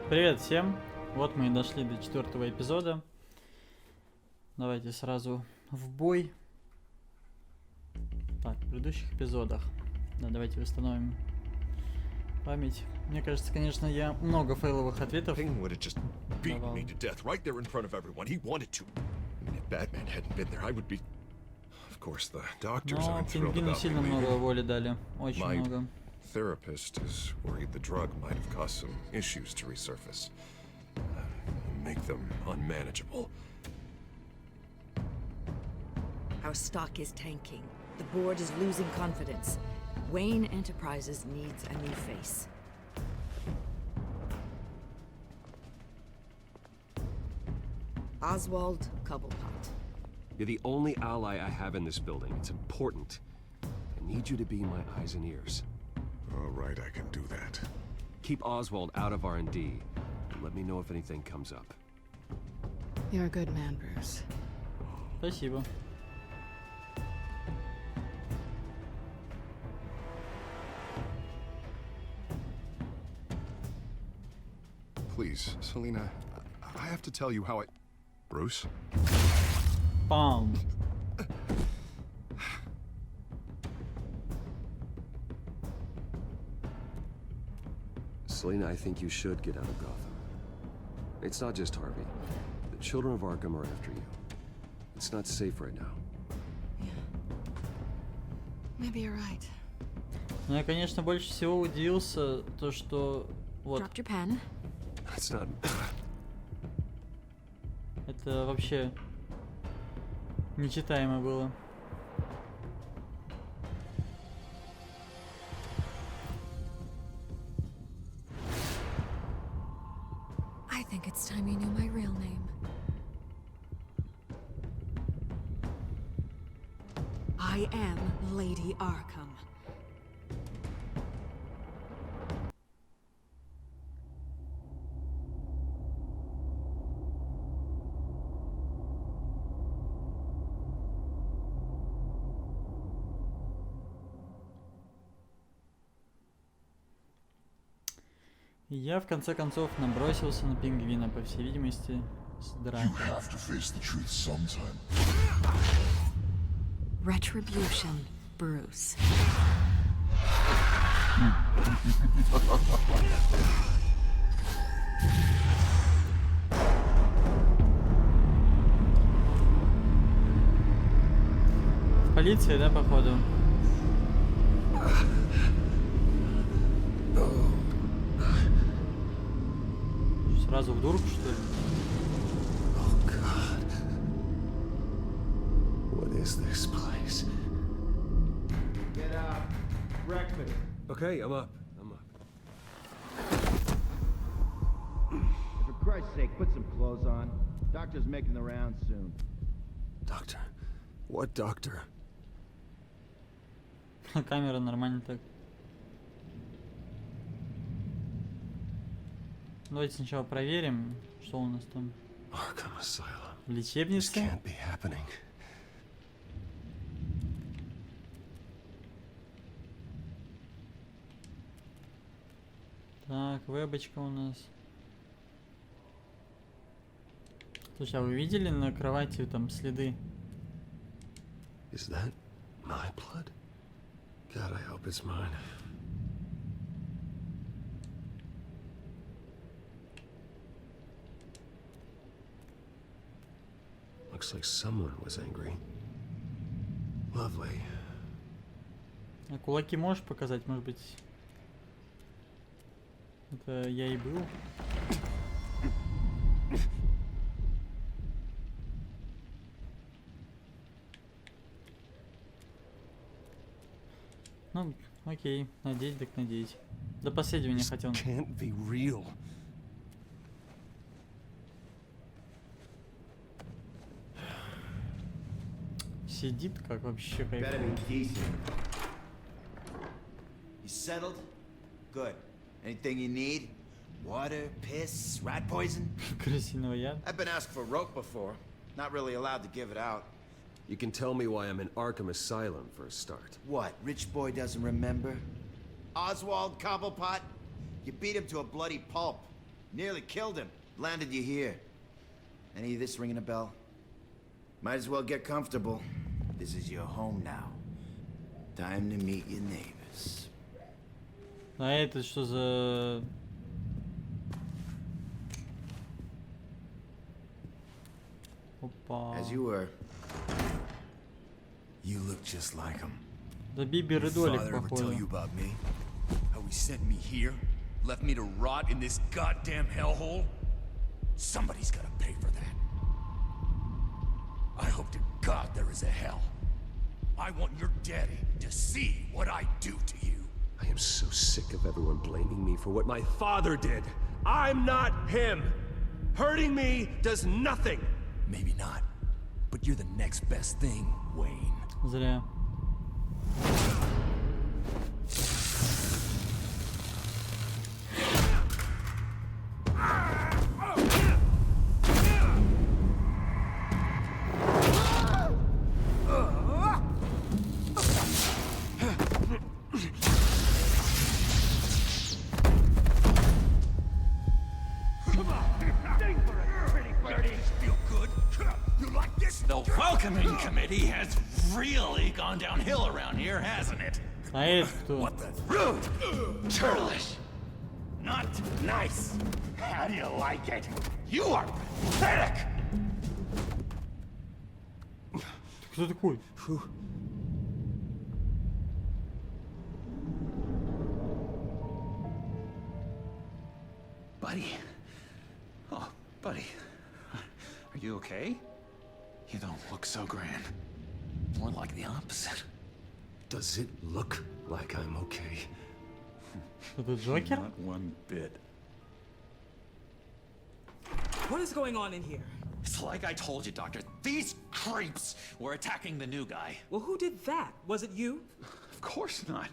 Привет всем! Вот мы и дошли до 4-го эпизода. Давайте сразу в бой. Так, в предыдущих эпизодах. Да, давайте восстановим память. Мне кажется, конечно, я много фейловых ответов давал. Но пингвину сильно много воли дали. Очень много. Therapist is worried the drug might have caused some issues to resurface. Make them unmanageable. Our stock is tanking. The board is losing confidence. Wayne Enterprises needs a new face. Oswald Cobblepot. You're the only ally I have in this building. It's important. I need you to be my eyes and ears. All right, I can do that. Keep Oswald out of R&D, and let me know if anything comes up. You're a good man, Bruce. Спасибо. Please, Selena, I have to tell you how I... Bruce? Пам. Selena, I think you should get out of Gotham. It's not just Harvey. The children of Arkham are after you. It's not safe right now. Yeah. Maybe you're right. Ну, я, конечно, больше всего удивился, то что вот. Dropped your pen. It's not... Это вообще нечитаемо было. I think it's time you knew my real name. I am Lady Arkham. И я в конце концов набросился на пингвина, по всей видимости, с дракой. Retribution, Bruce. В полиции, да, походу? Сразу в дурку, что ли? Oh, God. What is this place? Get up. Breakfast. Okay, I'm up. I'm up. For Christ's sake, put some clothes on. Doctor's making the rounds soon. Doctor? What doctor? Камера нормально так. Давайте сначала проверим, что у нас там. Arkham Asylum. В This лечебнице. can't be happening. Так, вебочка у нас. Слушай, а вы видели на кровати там следы? Is that my blood? God, I hope it's mine. Looks like someone was angry. Lovely. А кулаки можешь показать, может быть? Это я и был. Ну, окей, надеть так надеть. До последнего не This хотел. can't be real. Сидит как вообще Better кайф. be decent. You settled? Good. Anything you need? Water, piss, rat poison? Крысиного яда. I've been asked for rope before. Not really allowed to give it out. You can tell me why I'm in Arkham Asylum for a start. What, rich boy doesn't remember? Oswald Cobblepot? You beat him to a bloody pulp. Nearly killed him. Landed you here. Any of this ringing a bell? Might as well get comfortable. This is your home now. Time to meet your neighbors. А это что за... Опа. As you were. You look just like him. Да Бибер и Долик, Father ever tell you походу. about me? How he sent me here? Left me to rot in this goddamn hellhole? Somebody's gotta pay for that. I hope to God there is a hell. I want your daddy to see what I do to you. I am so sick of everyone blaming me for what my father did. I'm not him. Hurting me does nothing. Maybe not, but you're the next best thing, Wayne. Зря. Feel good? You like this? The welcoming committee has really gone downhill around here, hasn't it? А это кто? What the? Rude, churlish, not nice. How do you like it? You are pathetic. Кто такой? Buddy. Oh, buddy. Are you okay? You don't look so grand. More like the opposite. Does it look like I'm okay? Это Джокер? Not one bit. What is going on in here? It's like I told you, Doctor. These creeps were attacking the new guy. Well, who did that? Was it you? Of course not.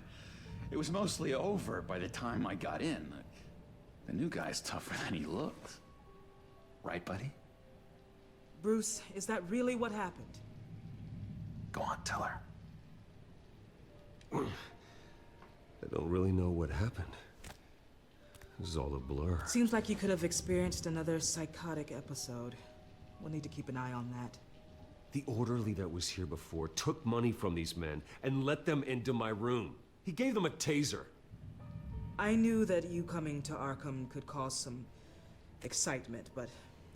It was mostly over by the time I got in. The new guy's tougher than he looks. Right, buddy? Bruce, is that really what happened? Go on, tell her. I don't really know what happened. This is all a blur. Seems like you could have experienced another psychotic episode. We'll need to keep an eye on that. The orderly that was here before took money from these men and let them into my room. He gave them a taser. I knew that you coming to Arkham could cause some excitement, but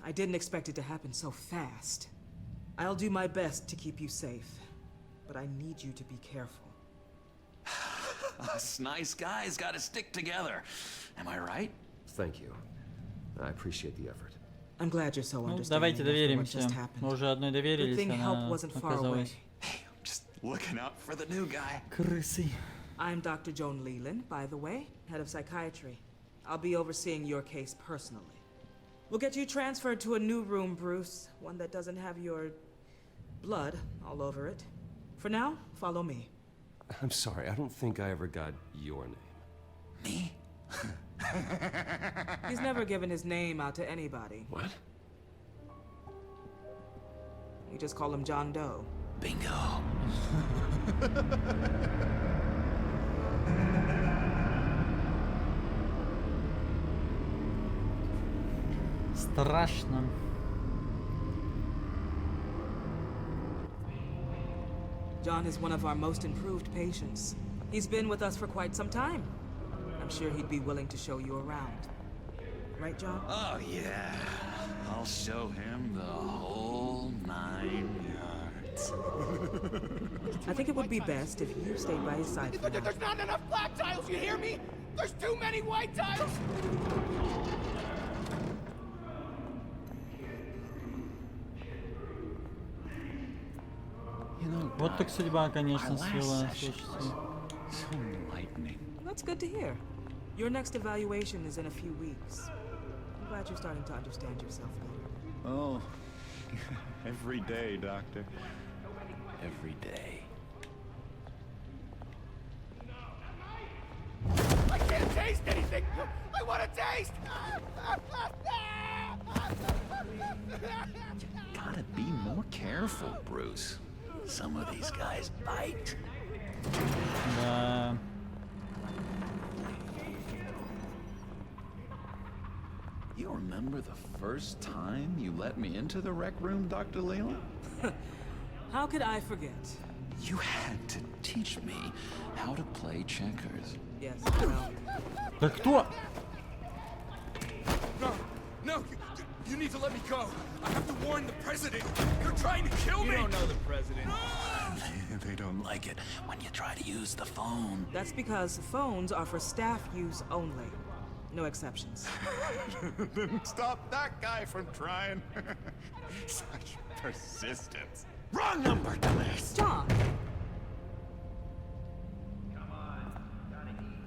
I didn't expect it to happen so fast. I'll do my best to keep you safe, but I need you to be careful. Us nice guys gotta stick together. Am I right? Thank you. I appreciate the effort. I'm glad you're so Ну, understanding давайте after what доверимся. just happened. Мы уже одной Good доверились, thing help она wasn't far away. оказалась Hey, I'm just looking out for the new guy. крысой. I'm Dr. Joan Leland, by the way, head of psychiatry. I'll be overseeing your case personally. We'll get you transferred to a new room, Bruce, one that doesn't have your blood all over it. For now, follow me. I'm sorry, I don't think I ever got your name. Me? He's never given his name out to anybody. What? We just call him John Doe. Bingo. Страшно. John is one of our most improved patients. He's been with us for quite some time. I'm sure he'd be willing to show you around. Right, John? Oh, yeah. I'll show him the whole 9 yards. I think it would be best if you stayed by his side for now. There's not enough black tiles, you hear me? There's too many white tiles! You know, Вот так судьба, конечно, our last свела, session слушайте. was so enlightening. That's good to hear. Your next evaluation is in a few weeks. I'm glad you're starting to understand yourself better. Oh, every day, Doctor. Every day. I can't taste anything! I want to taste! Gotta be more careful, Bruce. Some of these guys bite. Да. You remember the first time you let me into the rec room, Dr. Leland? How could I forget? You had to teach me how to play checkers. Yes, well, Да кто? No, no, you need to let me go. I have to warn the president. They're trying to kill me. You don't know the president. They don't like it when you try to use the phone. that's because phones are for staff use only. No exceptions. Then stop that guy from trying. Such persistence. Wrong number, dumbass. John!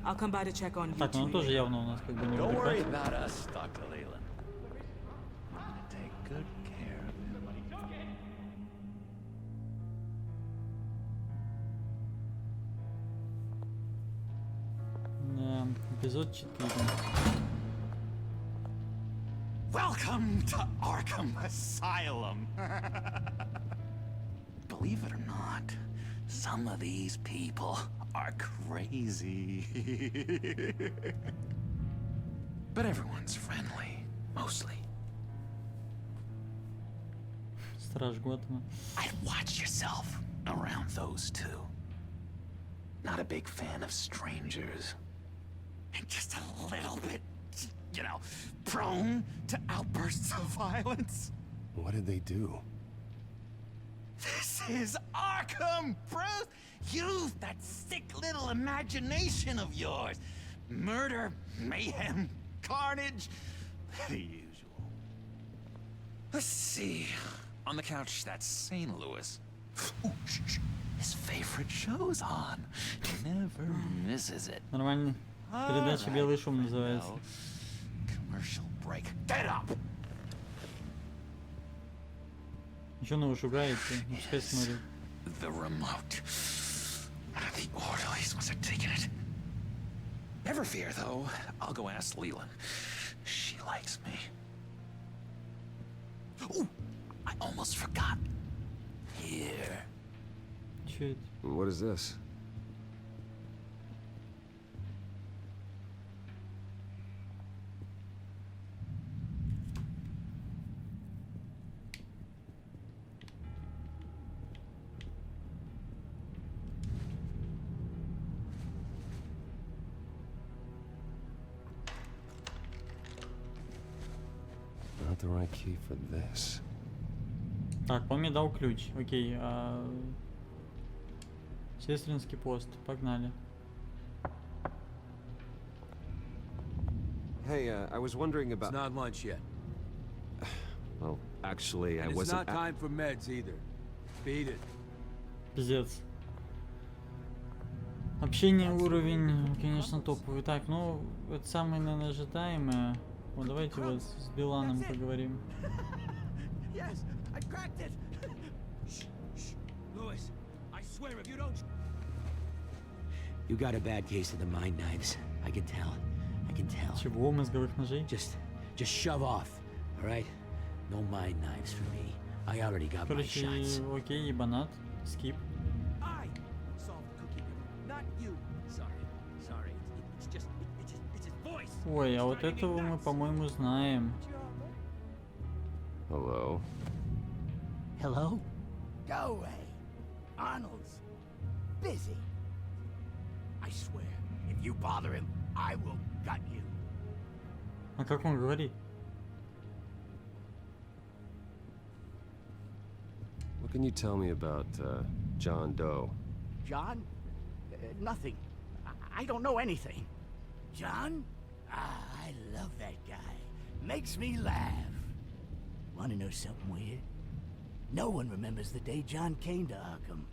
I'll come by to check on you Так, ну он two. тоже явно у нас как бы не Don't worry увлекает. about us, Dr. Leland. I'm gonna take good care of him. Да, эпизод 4. Welcome to Arkham Asylum. Believe it or not, some of these people are crazy. But everyone's friendly, mostly. Страж Готэма. I'd watch yourself around those two. Not a big fan of strangers. And just a little bit, you know, prone to outbursts of violence. What did they do? This is Arkham, Bruce! Use that sick little imagination of yours. Murder, mayhem, carnage, the usual. Let's see. On the couch, that's St. Louis. Ooh, shh. His favorite show's on. He never misses it. Нормально. Передача «Белый шум» называется. Well, commercial break. Get up! Еще на уши угает, ну пускай смотрит. The remote. One of the orderlies must have taken it. Never fear, though. I'll go ask Leland. She likes me. Ooh, I almost forgot. Here. Чё это? What is this? Not the right key for this. Так, он мне дал ключ. Окей. Сестринский пост. Погнали. Hey, I was wondering about. It's not lunch yet. Well, actually, I And it's wasn't. not time for meds either. Beat it. Пиздец. Общение уровень, конечно, топовый. Так, ну, это самое, наверное, ожидаемое. Вот давайте вот с Биланом поговорим. Yes, I cracked it. Shh, shh. Louis, I swear if you don't. You got a bad case of the mind knives. I can tell. I can tell. Чего? Мозговых ножей? Just shove off, all right? No mind knives for me. I already got my Короче, shots. окей, ебанат. Скип. I solved the cookie riddle, not you. Sorry. It's just his voice. Ой, а вот этого мы, по-моему, знаем. Hello. Hello? Go away. Arnold's busy. I swear, if you bother him, I will gut you. А как он говорит? What can you tell me about John Doe? John? Nothing. I don't know anything. John? Ah, I love that guy. Makes me laugh. Wanna know something weird? No one remembers the day John came to Arkham.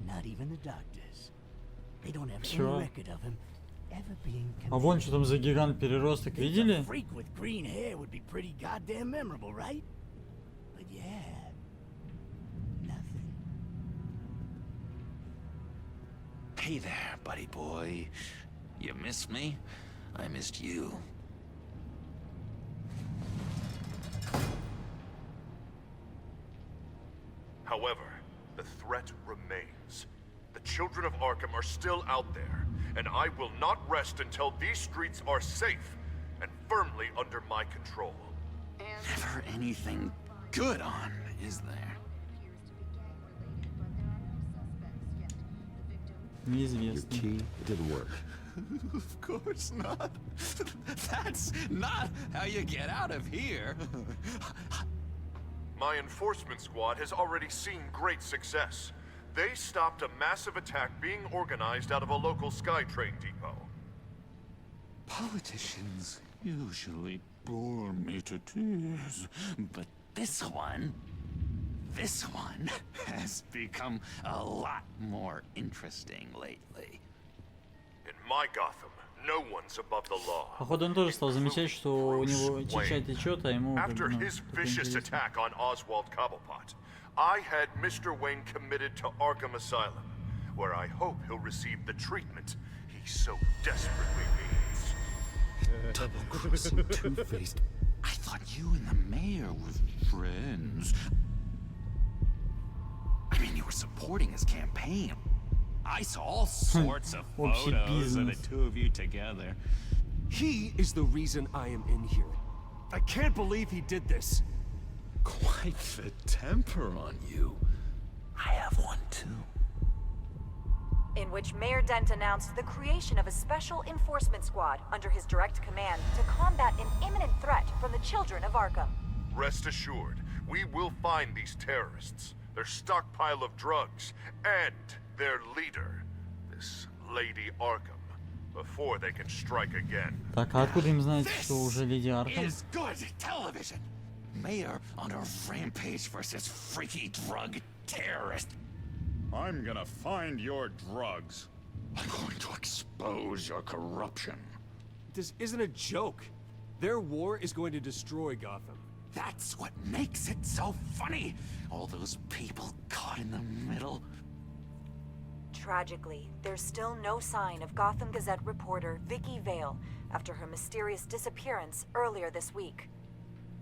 Not even the doctors. They don't have Чё? any record of him ever being А вон что там convicted. за гигант-переросток, Think a видели? freak with green hair would be pretty goddamn memorable, right? But yeah, nothing. Hey there, buddy boy. You missed me? I missed you. However, the threat remains. The children of Arkham are still out there, and I will not rest until these streets are safe and firmly under my control. Never anything good on, is there? Your Неизвестно. key, it didn't work. Of course not. That's not how you get out of here. My enforcement squad has already seen great success. They stopped a massive attack being organized out of a local SkyTrain depot. Politicians usually bore me to tears, but this one has become a lot more interesting lately. In my Gotham, no one's above the law. Походу он тоже стал замечать, что у него чуть-чуть течет, а ему как бы, After ну, his как-то vicious интересно. attack on Oswald Cobblepot, I had Mr. Wayne committed to Arkham Asylum, where I hope he'll receive the treatment he so desperately needs. Double-crossing, two-faced. I thought you and the mayor were friends. I mean, you were supporting his campaign. I saw all sorts of Общий photos of the бизнес. two of you together. He is the reason I am in here. I can't believe he did this. Quite the temper on you. I have one too. In which Mayor Dent announced the creation of a special enforcement squad under his direct command to combat an imminent threat from the children of Arkham. Rest assured, we will find these terrorists, their stockpile of drugs, and their leader, this Lady Arkham, before they can strike again. Так, а откуда им знать, что уже Леди Арkham? Is good television. Mayor on a rampage versus freaky drug terrorist. I'm gonna find your drugs. I'm going to expose your corruption. This isn't a joke. Their war is going to destroy Gotham. That's what makes it so funny. All those people caught in the middle. Tragically, there's still no sign of Gotham Gazette reporter Vicky Vale after her mysterious disappearance earlier this week.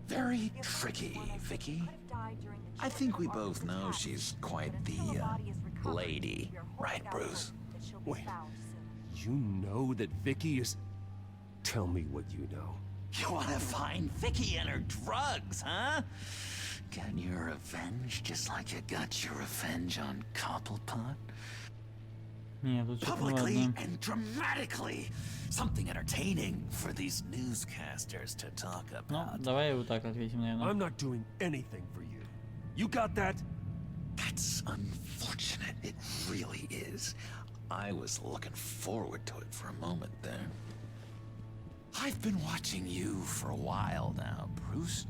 Very tricky, Vicky. I think we both know she's quite the, lady. Right, Bruce? Wait, you know that Vicky is... Tell me what you know. You wanna find Vicky and her drugs, huh? Get your revenge just like you got your revenge on Cobblepot? Нет, тут что-то Publicly неладно. and dramatically. Something entertaining for these newscasters to talk Ну, about. давай вот так ответим, наверное. I'm not doing anything for you. You got that? That's unfortunate. It really is. I was looking forward to it for a moment there. I've been watching you for a while now, Bruce,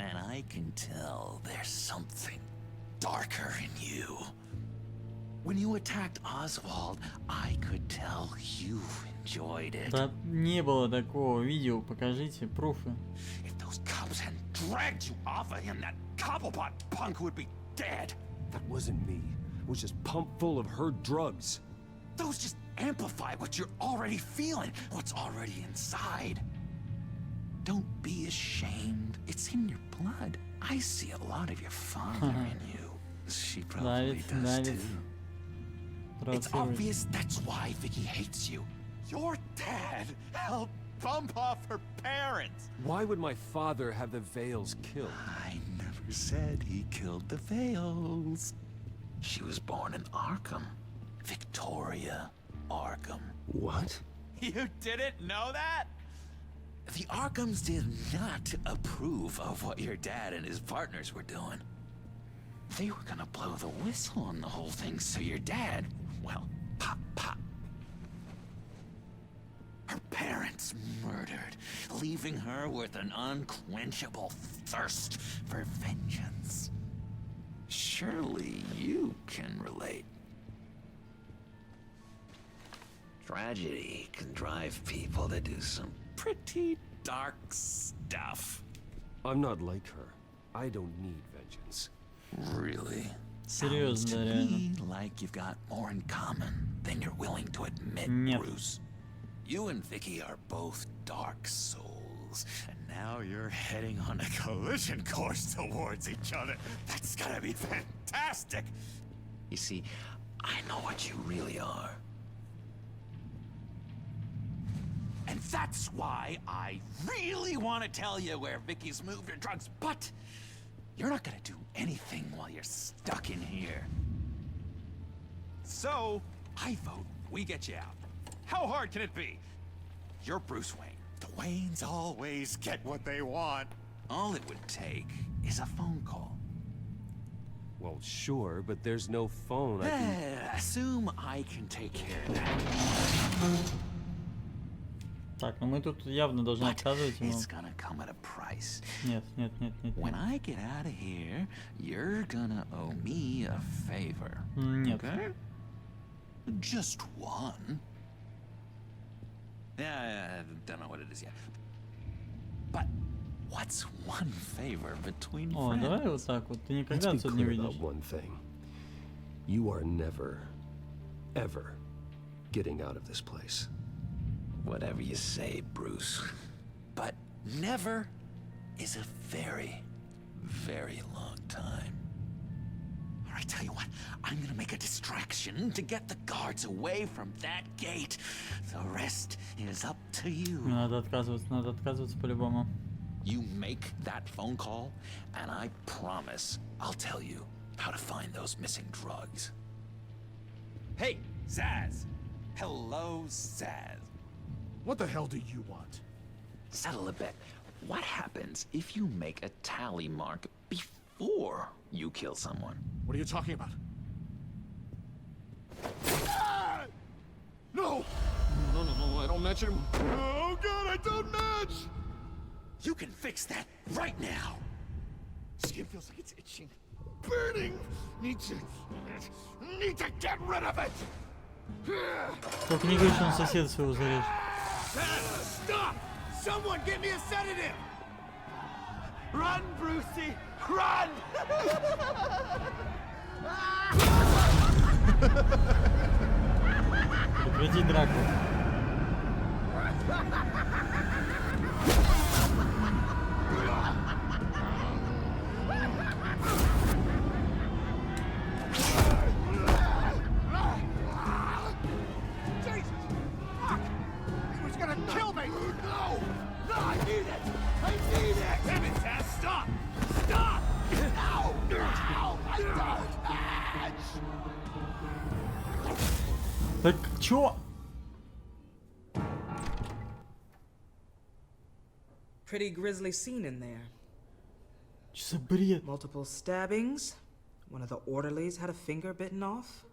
and I can tell there's something darker in you. When you attacked Oswald, I could tell you enjoyed it. Да не было такого видео, покажите пруфы. If those cops hadn't dragged you off of him, that Cobblepot punk would be dead. That wasn't me. It was just pumped full of her drugs. Those just amplify what you're already feeling, what's already inside. Don't be ashamed. It's in your blood. I see a lot of your father in you. She probably does too. It's obvious that's why Vicky hates you. Your dad helped bump off her parents. Why would my father have the Vales killed? I never said he killed the Vales. She was born in Arkham. Victoria Arkham. What? You didn't know that? The Arkhams did not approve of what your dad and his partners were doing. They were gonna blow the whistle on the whole thing, so your dad, well, pop, pop. Her parents murdered, leaving her with an unquenchable thirst for vengeance. Surely you can relate. Tragedy can drive people to do some pretty dark stuff. I'm not like her. I don't need vengeance. Really? Серьезно, Sounds to да, реально. me like you've got more in common than you're willing to admit, Нет. Bruce. You and Vicky are both dark souls, and now you're heading on a collision course towards each other. That's gotta be fantastic! You see, I know what you really are. An And that's why I really want to tell you where Vicky's moved her drugs, but you're not gonna do anything while you're stuck in here. So, I vote we get you out. How hard can it be? You're Bruce Wayne. The Waynes always get what they want. All it would take is a phone call. Well, sure, but there's no phone. I can... Assume I can take care of that. Так, ну мы тут явно должны отказывать ему. It's gonna come at a price. Нет. When I get out of here, you're gonna owe me a favor. Нет. Okay? Just one. Yeah, I don't know what it is yet. But what's one favor between О, friends? давай вот так вот. Ты никогда Let's be отсюда не clear выйдешь. about one thing. You are never, ever getting out of this place. Whatever you say, Bruce. But never is a very, very long time. All right, tell you what, I'm gonna make a distraction to get the guards away from that gate. The rest is up to you. Надо отказываться по-любому. You make that phone call, and I promise I'll tell you how to find those missing drugs. Hey, Zaz. Hello, Zaz. What the hell do you want? Settle a bet. What happens if you make a tally mark before you kill someone? What are you talking about? Ah! No! No, I don't match him. Oh god, I don't match! You can fix that right now. Skin feels like it's itching. Burning! Need to get rid of it! Только не говори, что он соседа своего зарежет. Stop! Someone get me a sedative! Run, Brucey! Run! Прекрати драку. Kill me! No! No, I need it! I need it! Damn it, Taz! Stop! Stop! No! No! I don't match! Так чё? Pretty grisly scene in there. Что за бред? Multiple stabbings. One of the orderlies had a finger bitten off.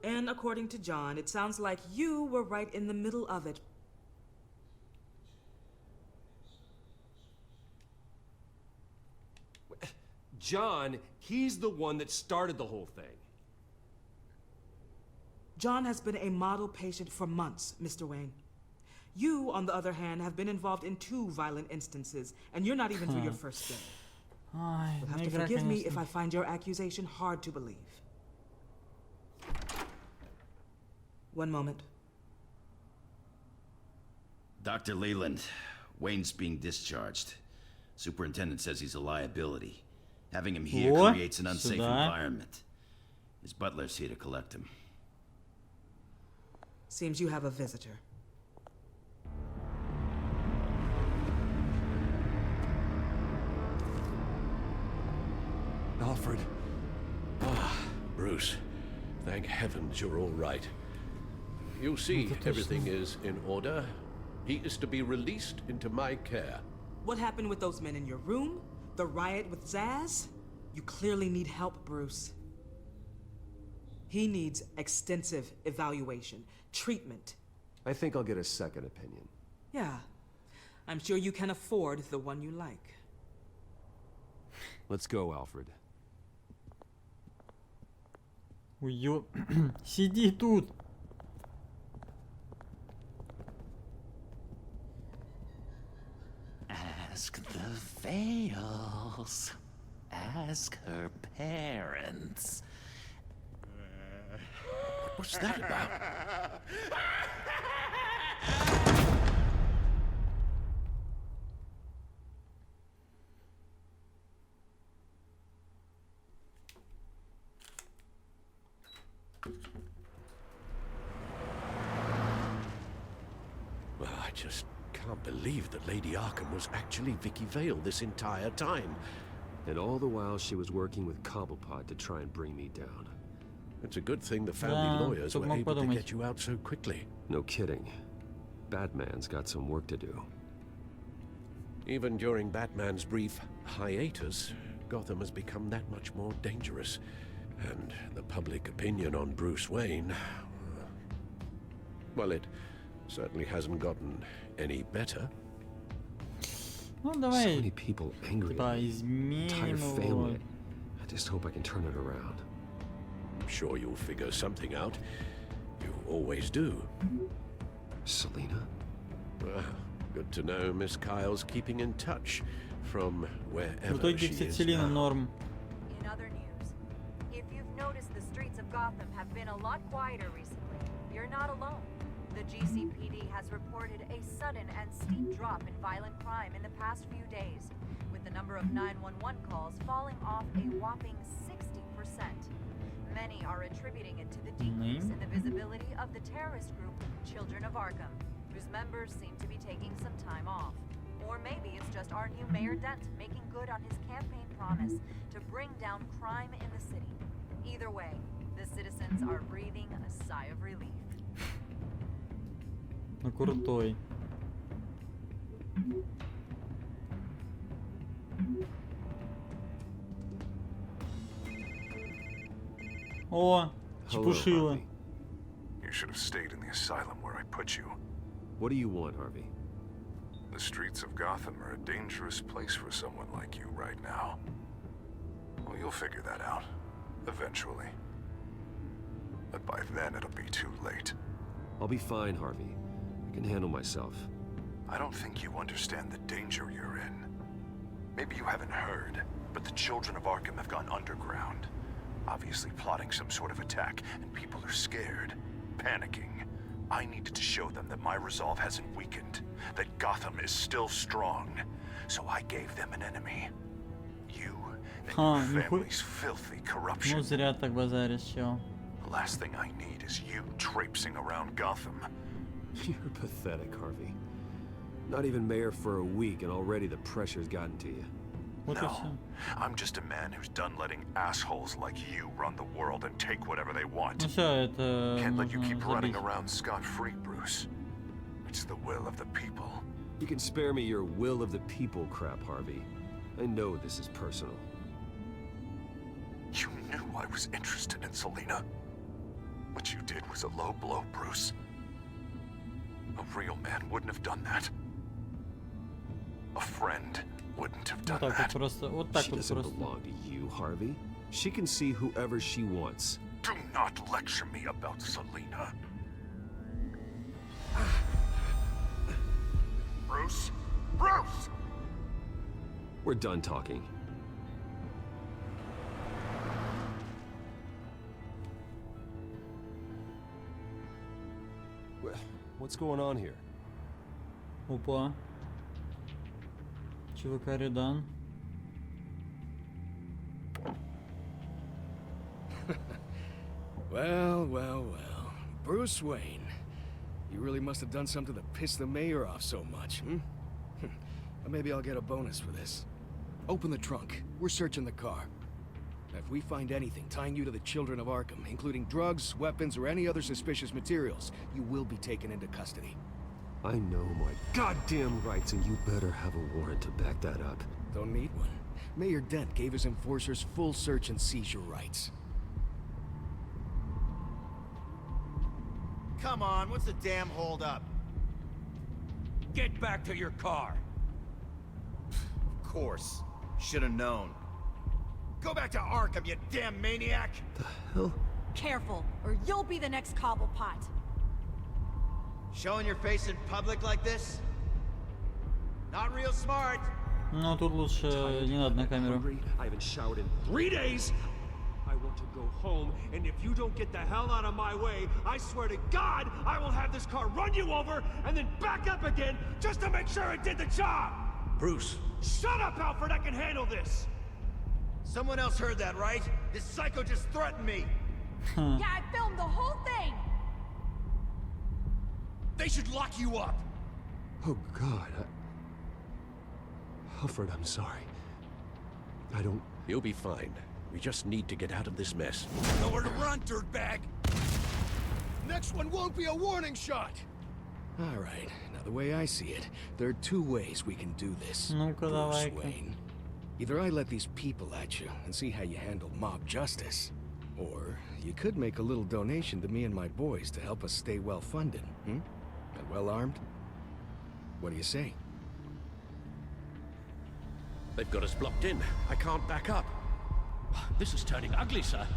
And according to John, it sounds like you were right in the middle of it. John, he's the one that started the whole thing. John has been a model patient for months, Mr. Wayne. You, on the other hand, have been involved in 2 violent instances, and you're not even through your first stint. You'll have to forgive me if I find your accusation hard to believe. One moment. Dr. Leland, Wayne's being discharged. Superintendent says he's a liability. Having him here creates an unsafe environment. His butler's here to collect him. Seems you have a visitor. Alfred. Bruce. Thank heavens you're all right. You see, everything is in order. He is to be released into my care. What happened with those men in your room? The riot with Zaz? You clearly need help, Bruce. He needs extensive evaluation, treatment. I think I'll get a second opinion. Yeah. I'm sure you can afford the one you like. Let's go, Alfred. Ой, сиди тут. Ask the Veils. Ask her parents. What's that about? Well, I just can't believe that Lady Arkham was actually Vicky Vale this entire time. And all the while she was working with Cobblepot to try and bring me down. It's a good thing the family lawyers were able to get you out so quickly. No kidding. Batman's got some work to do. Even during Batman's brief hiatus, Gotham has become that much more dangerous. And the public opinion on Bruce Wayne... well, it certainly hasn't gotten any better. Ну, давай. So many people angry at me. Entire family. I just hope I can turn it around. I'm sure you'll figure something out. You always do. Selina? Good to know Miss Kyle's keeping in touch from wherever В итоге, she кстати, is Селина now. норм. In other news, if you've noticed the streets of Gotham have been a lot quieter recently, you're not alone. The GCPD has reported a sudden and steep drop in violent crime in the past few days, with the number of 911 calls falling off a whopping 60%. Many are attributing it to the decrease in the visibility of the terrorist group Children of Arkham, whose members seem to be taking some time off. Or maybe it's just our new Mayor Dent making good on his campaign promise to bring down crime in the city. Either way, the citizens are breathing a sigh of relief. Ну, крутой. О, чепушила. You should have stayed in the asylum where I put you. What do you want, Harvey? The streets of Gotham are a dangerous place for someone like you right now. Well, you'll figure that out. Eventually. But by then, it'll be too late. I'll be fine, Harvey. I can handle myself. I don't think you understand the danger you're in. Maybe you haven't heard, but the Children of Arkham have gone underground. Obviously plotting some sort of attack, and people are scared, panicking. I needed to show them that my resolve hasn't weakened, that Gotham is still strong. So I gave them an enemy. You and your family's filthy corruption. Ну, зря так базаришь, чел. The last thing I need is you traipsing around Gotham. You're pathetic, Harvey. Not even mayor for a week and already the pressure's gotten to you. No, I'm just a man who's done letting assholes like you run the world and take whatever they want. Ну всё, это Can't let you можно keep running забить. around scot-free, Bruce. It's the will of the people. You can spare me your will of the people crap, Harvey. I know this is personal. You knew I was interested in Selina. What you did was a low blow, Bruce. A real man wouldn't have done that. A friend wouldn't have done Вот так that. вот просто, вот так She вот doesn't просто. belong to you, Harvey. She can see whoever she wants. Do not lecture me about Selina. Bruce? Bruce! We're done talking. What's going on here? Опа. ЧВК Редан. Well, well, well. Bruce Wayne. You really must have done something to piss the mayor off so much, hmm? Maybe I'll get a bonus for this. Open the trunk. We're searching the car. If we find anything tying you to the Children of Arkham, including drugs, weapons, or any other suspicious materials, you will be taken into custody. I know my goddamn rights, and you better have a warrant to back that up. Don't need one. Mayor Dent gave his enforcers full search and seizure rights. Come on, what's the damn holdup? Get back to your car. Of course. Should have known. Go back to Arkham, you damn maniac! The hell? Careful, or you'll be the next Cobblepot. Showing your face in public like this? Not real smart. Ну тут лучше не надо на камеру. I haven't showered in 3 days. I want to go home, and if you don't get the hell out of my way, I swear to God, I will have this car run you over and then back up again just to make sure it did the job. Bruce. Shut up, Alfred. I can handle this. Someone else heard that, right? This psycho just threatened me. Yeah, I filmed the whole thing. They should lock you up. Oh, God. Alfred, I'm sorry. I don't... You'll be fine. We just need to get out of this mess. Nowhere to run, dirtbag! Next one won't be a warning shot! All right, now the way I see it, there are two ways we can do this, Bruce Wayne. Either I let these people at you and see how you handle mob justice, or you could make a little donation to me and my boys to help us stay well-funded, And well-armed? What do you say? They've got us blocked in. I can't back up. This is turning ugly, sir.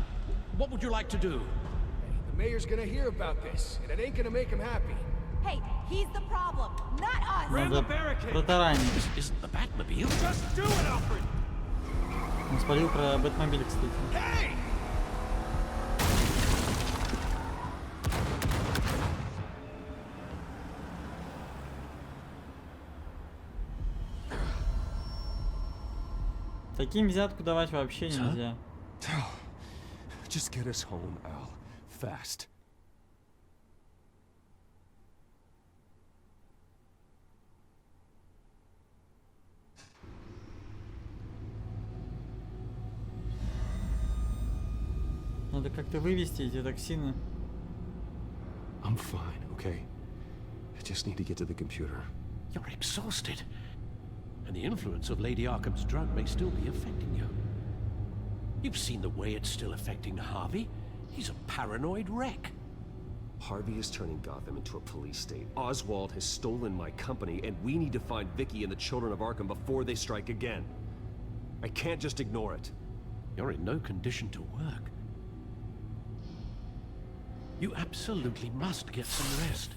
What would you like to do? Hey, the mayor's gonna hear about this, and it ain't gonna make him happy. Hey, he's the problem, not us! Надо протаранить. This isn't the Batmobile. Just do it, Alfred! Он спалил про Бэтмобиль, кстати. Hey! Таким взятку давать вообще нельзя. Just get us home, Al. Fast. Надо как-то вывести эти токсины. I'm fine, okay? I just need to get to the computer. You're exhausted. And the influence of Lady Arkham's drug may still be affecting you. You've seen the way it's still affecting Harvey. He's a paranoid wreck. Harvey is turning Gotham into a police state. Oswald has stolen my company, and we need to find Vicky and the children of Arkham before they strike again. I can't just ignore it. You're in no condition to work. You absolutely must get some rest.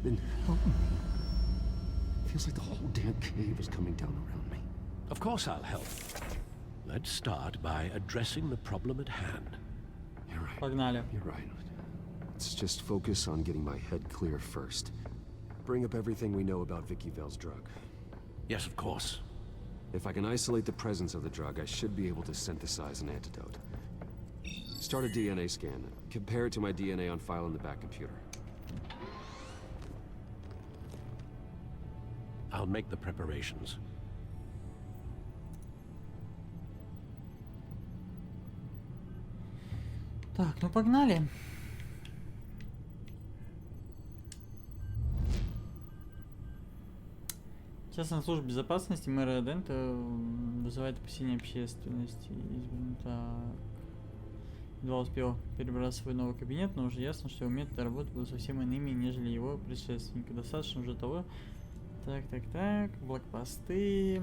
Then help me. Feels like the whole damn cave is coming down around me. Of course I'll help. Let's start by addressing the problem at hand. You're right. Погнали. You're right. Let's just focus on getting my head clear first. Bring up everything we know about Vicky Vale's drug. Yes, of course. If I can isolate the presence of the drug, I should be able to synthesize an antidote. Start a DNA scan. Compare it to my DNA on file in the back computer. I'll make the preparations. Так, ну погнали. Частная служба безопасности мэра Дента вызывает опасения общественности. Так. Едва успел перебраться в свой новый кабинет, но уже ясно, что его методы работы будут совсем иными, нежели его предшественника. Достаточно уже того. Так, блокпосты.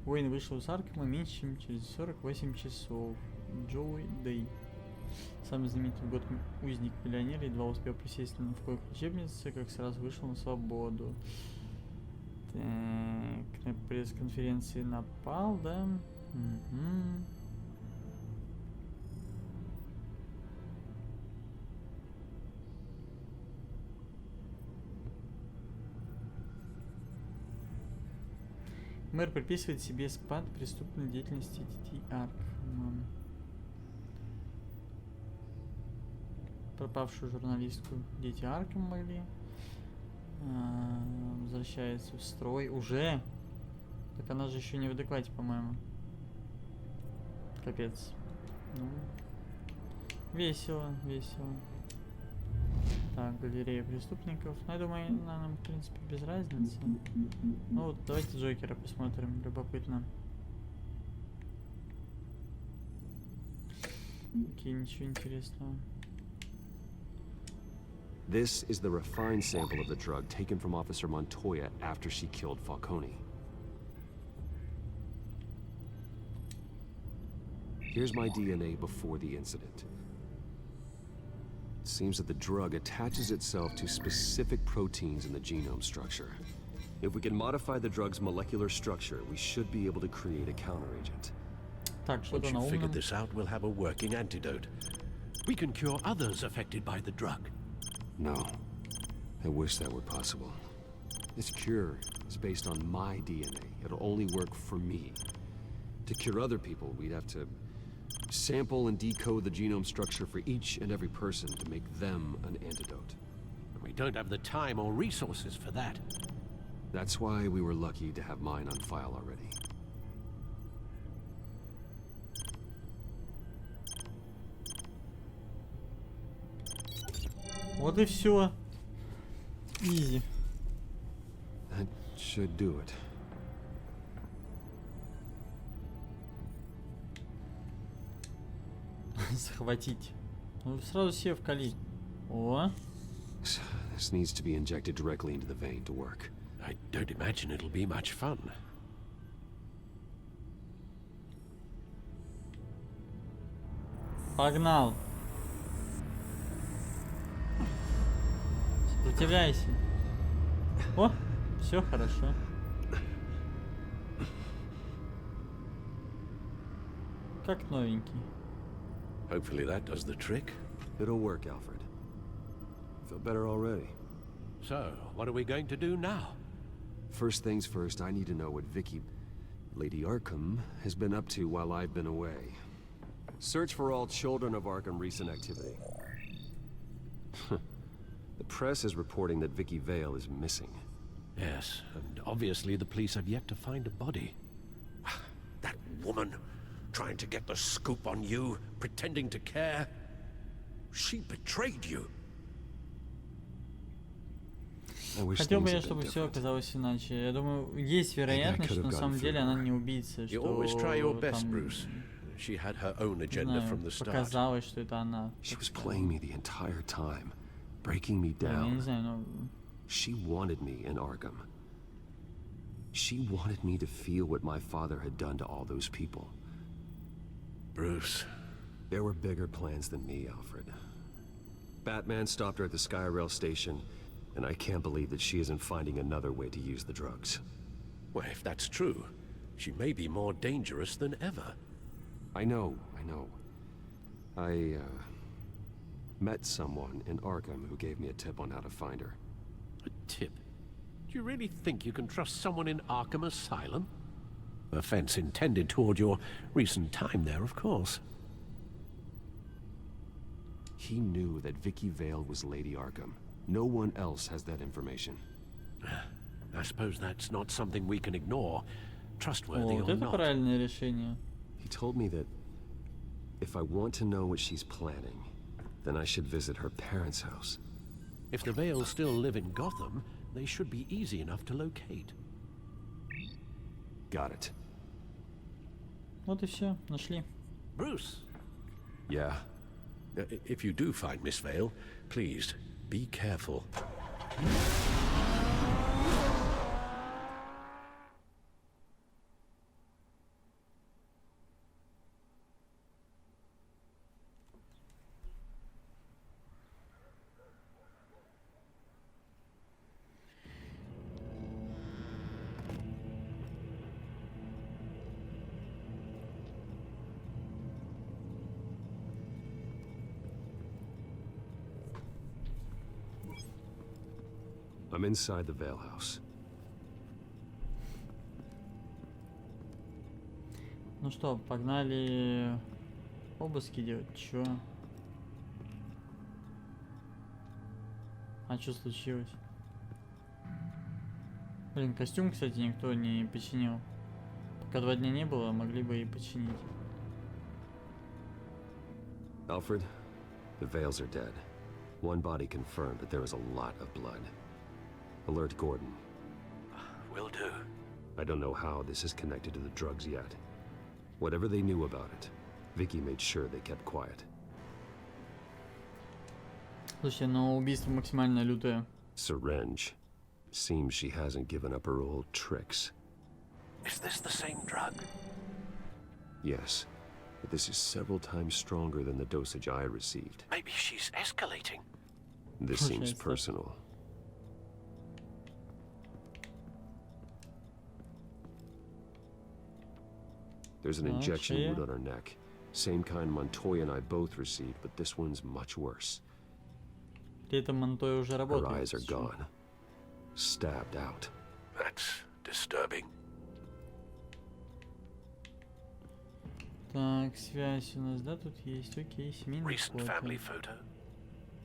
Уэйн вышел из Аркхема меньше, чем через 48 часов. Джоуи Дэй. Самый знаменитый в Готэме узник-миллионер едва успел присесть в койку лечебницы, как сразу вышел на свободу. Так, на пресс-конференции напал, да? Угу. Мэр приписывает себе спад преступной деятельности детей Аркхема. Пропавшую журналистку дети Аркхема могли. Возвращается в строй. Уже? Так она же еще не в адеквате, по-моему. Капец. Ну, весело. Так, галерея преступников. Ну, я думаю, нам, в принципе, без разницы. Ну вот, давайте Джокера посмотрим. Любопытно. Окей, ничего интересного. This is the refined sample of the drug taken from Officer Montoya after she killed Falcone. Here's my DNA before the incident. It seems that the drug attaches itself to specific proteins in the genome structure. If we can modify the drug's molecular structure, we should be able to create a counteragent. Once you've figured this out, we'll have a working antidote. We can cure others affected by the drug. No. I wish that were possible. This cure is based on my DNA. It'll only work for me. To cure other people, we'd have to sample and decode the genome structure for each and every person to make them an antidote. and we don't have the time or resources for that. That's why we were lucky to have mine on file already. Вот и все. Изи. That should do it. Захватить. Ну, сразу все вкали. О. This needs to be injected directly into the vein to work. I don't imagine it'll be much fun. Погнал. Сопротивляйся. О, все хорошо. Как новенький. Hopefully that does the trick. It'll work, Alfred. Feel better already. So, what are we going to do now? First things first, I need to know what Vicky, Lady Arkham, has been up to while I've been away. Search for all children of Arkham recent activity. The press is reporting that Vicky Vale is missing. Yes, and obviously the police have yet to find a body. That woman, trying to get the scoop on you, pretending to care. She betrayed you. Хотел бы я, чтобы все оказалось иначе. Я думаю, есть вероятность, что на самом деле она не убийца, что там показалось, что это она. She was playing me the entire time, breaking me Я не down. знаю, но... She wanted me in Arkham. She wanted me to feel what my father had done to all those people. Bruce. There were bigger plans than me, Alfred. Batman stopped her at the Skyrail station, and I can't believe that she isn't finding another way to use the drugs. Well, if that's true, she may be more dangerous than ever. I know. I met someone in Arkham who gave me a tip on how to find her. A tip? Do you really think you can trust someone in Arkham Asylum? Offense intended toward your recent time there, of course. He knew that Vicky Vale was Lady Arkham. No one else has that information. I suppose that's not something we can ignore, trustworthy Вот or это not. правильное решение. He told me that if I want to know what she's planning, then I should visit her parents' house. If the Vales still live in Gotham, they should be easy enough to locate. Got it. Вот и все, нашли. Bruce. Yeah. If you do find Miss Vale, please be careful. I'm inside the Vale house. Ну что, погнали обыски делать. Чё? А что случилось? Блин, костюм, кстати, никто не починил. Пока 2 дня не было, могли бы и починить. Alfred, the Vales are dead. One body confirmed, but there is a lot of blood. Alert Gordon. Will do. I don't know how this is connected to the drugs yet. Whatever they knew about it, Vicky made sure they kept quiet. Слушай, но убийство максимально лютое. Syringe. Seems she hasn't given up her old tricks. Is this the same drug? Yes, but this is several times stronger than the dosage I received. Maybe she's escalating. This seems personal. There's an injection wound on her neck. Same kind Montoya and I both received, but this one's much worse. Her eyes are gone. Stabbed out. That's disturbing. Так, связь у нас, да, тут есть. Окей, семейный Recent family photo.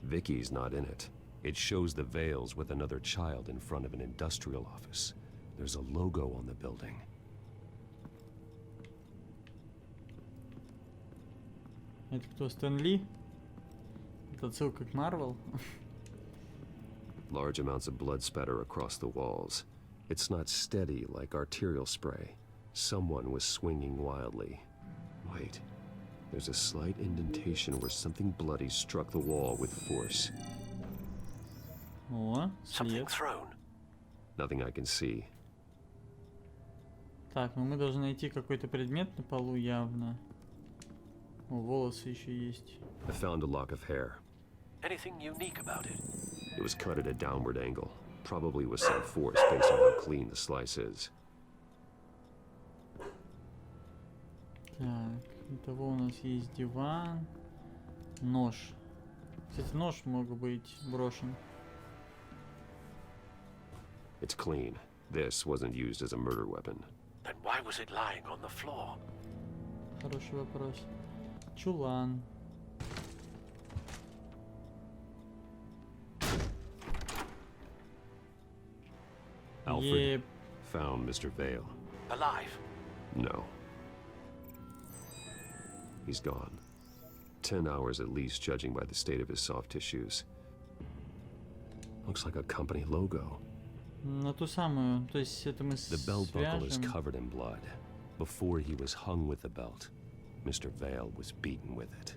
Vicky's not in it. It shows the Vales with another child in front of an industrial office. There's a logo on the building. Это кто, Стэн Ли? Это отсылка к Марвел? Large amounts of blood spatter across the walls. It's not steady like arterial spray. Someone was swinging wildly. Wait, there's a slight indentation where something bloody struck the wall with force. О, Something след. thrown. Nothing I can see. Так, ну мы должны найти какой-то предмет на полу явно. О, волосы еще есть. I found a lock of hair. Anything unique about it? It was cut at a downward angle, probably with some force based on how clean the slice is. Так, итого у нас есть диван, нож. Кстати, нож мог быть брошен. It's clean. This wasn't used as a murder weapon. Then why was it lying on the floor? Хороший вопрос. Чулан. Alfred found Mr. Vale. Alive? No. He's gone. 10 hours at least, judging by the state of his soft tissues. Looks like a company logo. На ту самую, то есть это мы The belt buckle is свяжем. covered in blood. Before he was hung with the belt, Mr. Vale was beaten with it.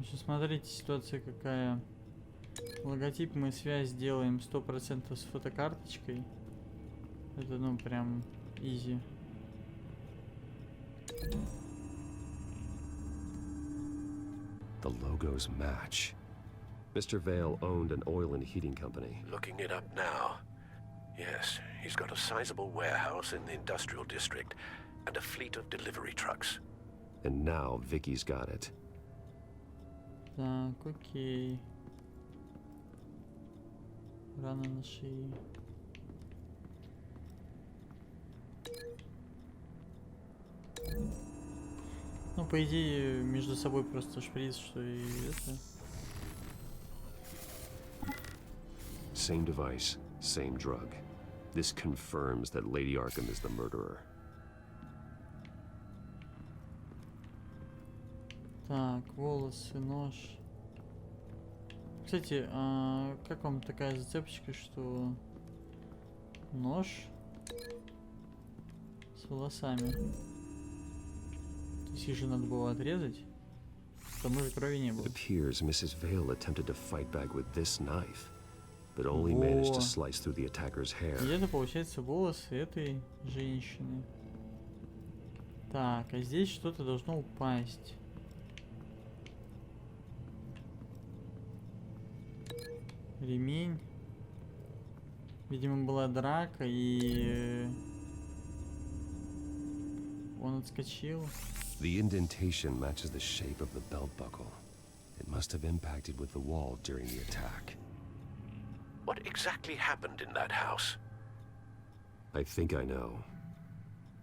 Сейчас смотрите, ситуация какая. Логотип мы связь делаем 100% с фотокарточкой. Это ну прям изи. The logos match. Mr. Vale owned an oil and heating company. Looking it up now. Yes, he's got a sizable warehouse in the industrial district and a fleet of delivery trucks. And now Vicky's got it. Так, окей. Рана на шее. Ну, по идее, между собой просто шприц, что и это. Same device, same drug. This confirms that Lady Arkham is the murderer. Так, волосы, нож. Кстати, а как вам такая зацепочка, что нож с волосами? То есть их же надо было отрезать, потому что крови не было. It appears Mrs. Vale attempted to fight back with this knife, but only managed to slice through the attacker's hair. И это получается волосы этой женщины. Так, а здесь что-то должно упасть. Ремень. Видимо, была драка, и он отскочил. The indentation matches the shape of the belt buckle. It must have impacted with the wall during the attack. What exactly happened in that house? I think I know.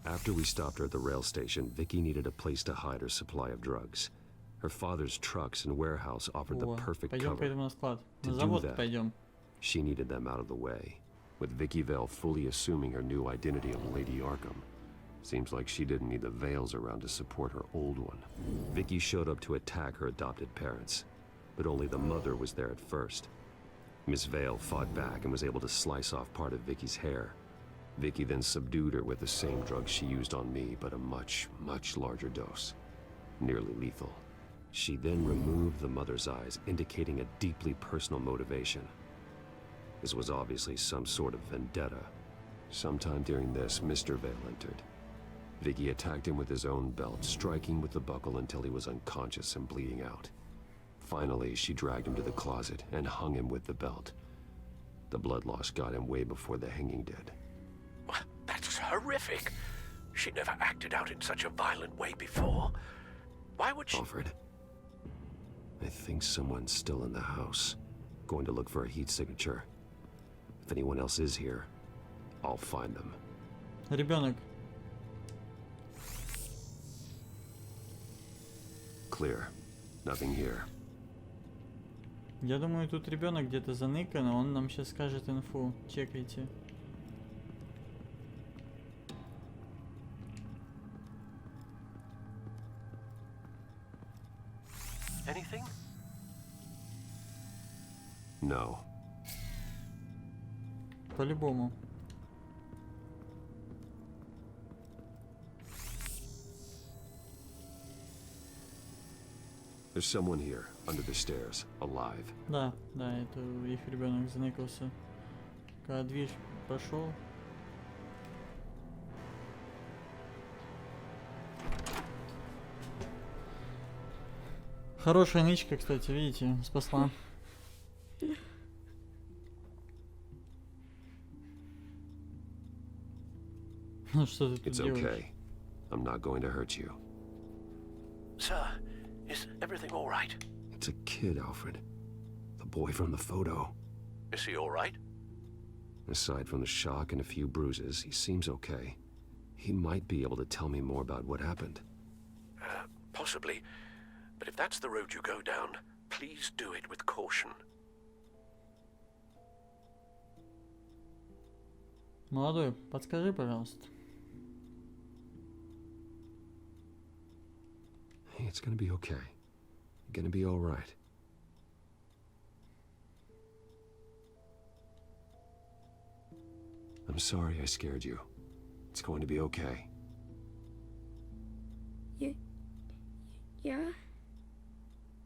After we stopped her at the rail station, Vicky needed a place to hide her supply of drugs. Her father's trucks and warehouse offered the perfect Пойдем cover. поэтому на склад. To На do завод that, пойдем. she needed them out of the way, with Vicky Vale fully assuming her new identity of Lady Arkham. Seems like she didn't need the Vales around to support her old one. Vicky showed up to attack her adopted parents, but only the mother was there at first. Miss Vale fought back and was able to slice off part of Vicky's hair. Vicky then subdued her with the same drug she used on me, but a much, much larger dose. Nearly lethal. She then removed the mother's eyes, indicating a deeply personal motivation. This was obviously some sort of vendetta. Sometime during this, Mr. Vale entered. Vicky attacked him with his own belt, striking with the buckle until he was unconscious and bleeding out. Finally, she dragged him to the closet and hung him with the belt. The blood loss got him way before the hanging did. That's horrific. She never acted out in such a violent way before. Why would she... Alfred, I think someone's still in the house. Going to look for a heat signature. If anyone else is here, I'll find them. Ребенок. Clear. Nothing here. Я думаю, тут ребенок где-то заныкан, он нам сейчас скажет инфу. Чекайте. Anything? No. По-любому. There's someone here, under the stairs, alive. Да, да, это их ребенок заныкался. Когда движ пошел. Хорошая нычка, кстати, видите, спасла. Ну что ты тут делаешь? It's okay. I'm not going to hurt you. Sir, is everything all right? It's a kid, Alfred. The boy from the photo. Is he all right? Aside from the shock and a few bruises, he seems okay. He might be able to tell me more about what happened. Possibly. But if that's the road you go down, please do it with caution. Молодой, подскажи, пожалуйста. Hey, it's gonna be okay. You're gonna be all right. I'm sorry I scared you. It's going to be okay. Yeah?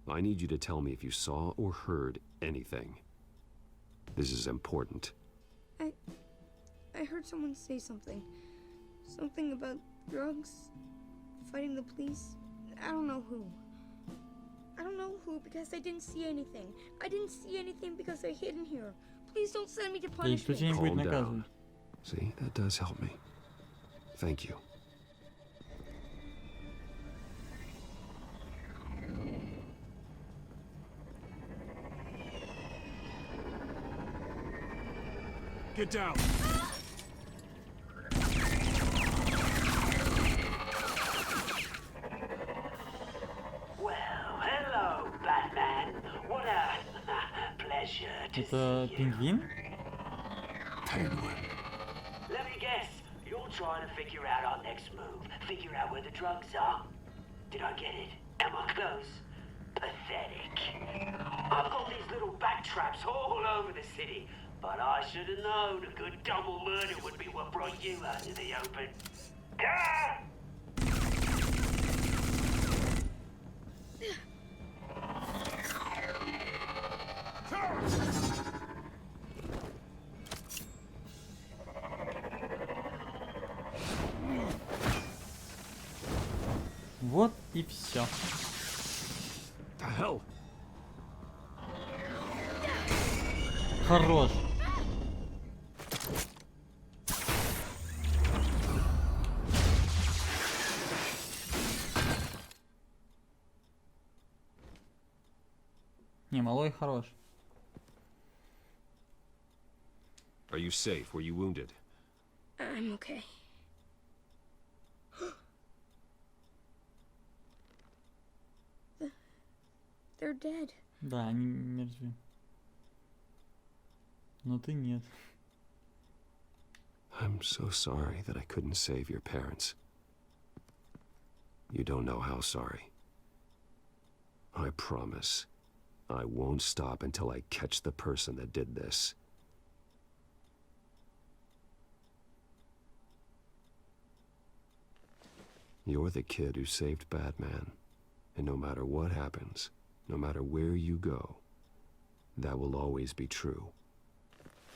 I need you to tell me if you saw or heard anything. This is important. I heard someone say something. Something about drugs, fighting the police. I don't know who. I don't know who because I didn't see anything. I didn't see anything because I hid in here. Please don't send me to punishment. Calm down. See, that does help me. Thank you. Get down. Well, hello, Batman. What a pleasure to Это see you. пингвин? Penguin. Let me guess. You're trying to figure out our next move. Figure out where the drugs are. Did I get it? Am I close? Pathetic. I've got these little bat traps all over the city. But I should have known a good double murder would be what brought you out to the open. Ah! Вот и все. The hell? Хорош. Не, малой хорош. Are you safe? Were you wounded? I'm okay. They're dead. Да, они мертвы. Но ты нет. I'm so sorry that I couldn't save your parents. You don't know how sorry. I promise, I won't stop until I catch the person that did this. You're the kid who saved Batman, and no matter what happens, no matter where you go, that will always be true.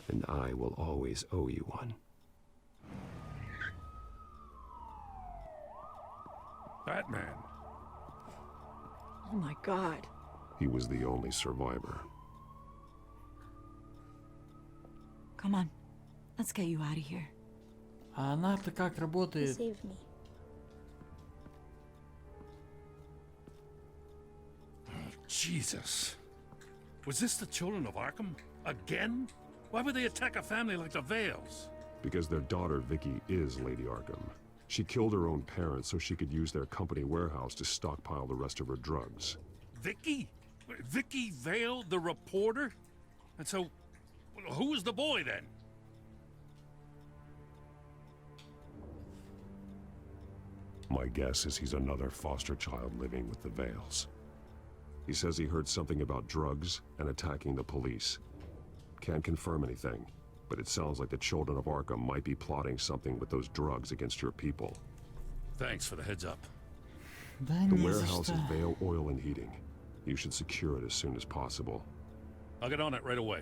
And I will always owe you one. Batman. Oh my God. He was the only survivor. Come on. Let's get you out of here. А она-то как работает? Save me. Jesus. Was this the children of Arkham? Again? Why would they attack a family like the Vales? Because their daughter, Vicky, is Lady Arkham. She killed her own parents so she could use their company warehouse to stockpile the rest of her drugs. Vicky? Vicky Vale, the reporter? And so, who was the boy then? My guess is he's another foster child living with the Vales. He says he heard something about drugs and attacking the police. Can't confirm anything, but it sounds like the children of Arkham might be plotting something with those drugs against your people. Thanks for the heads up. The warehouse is Vale Oil and Heating. You should secure it as soon as possible. I'll get on it right away.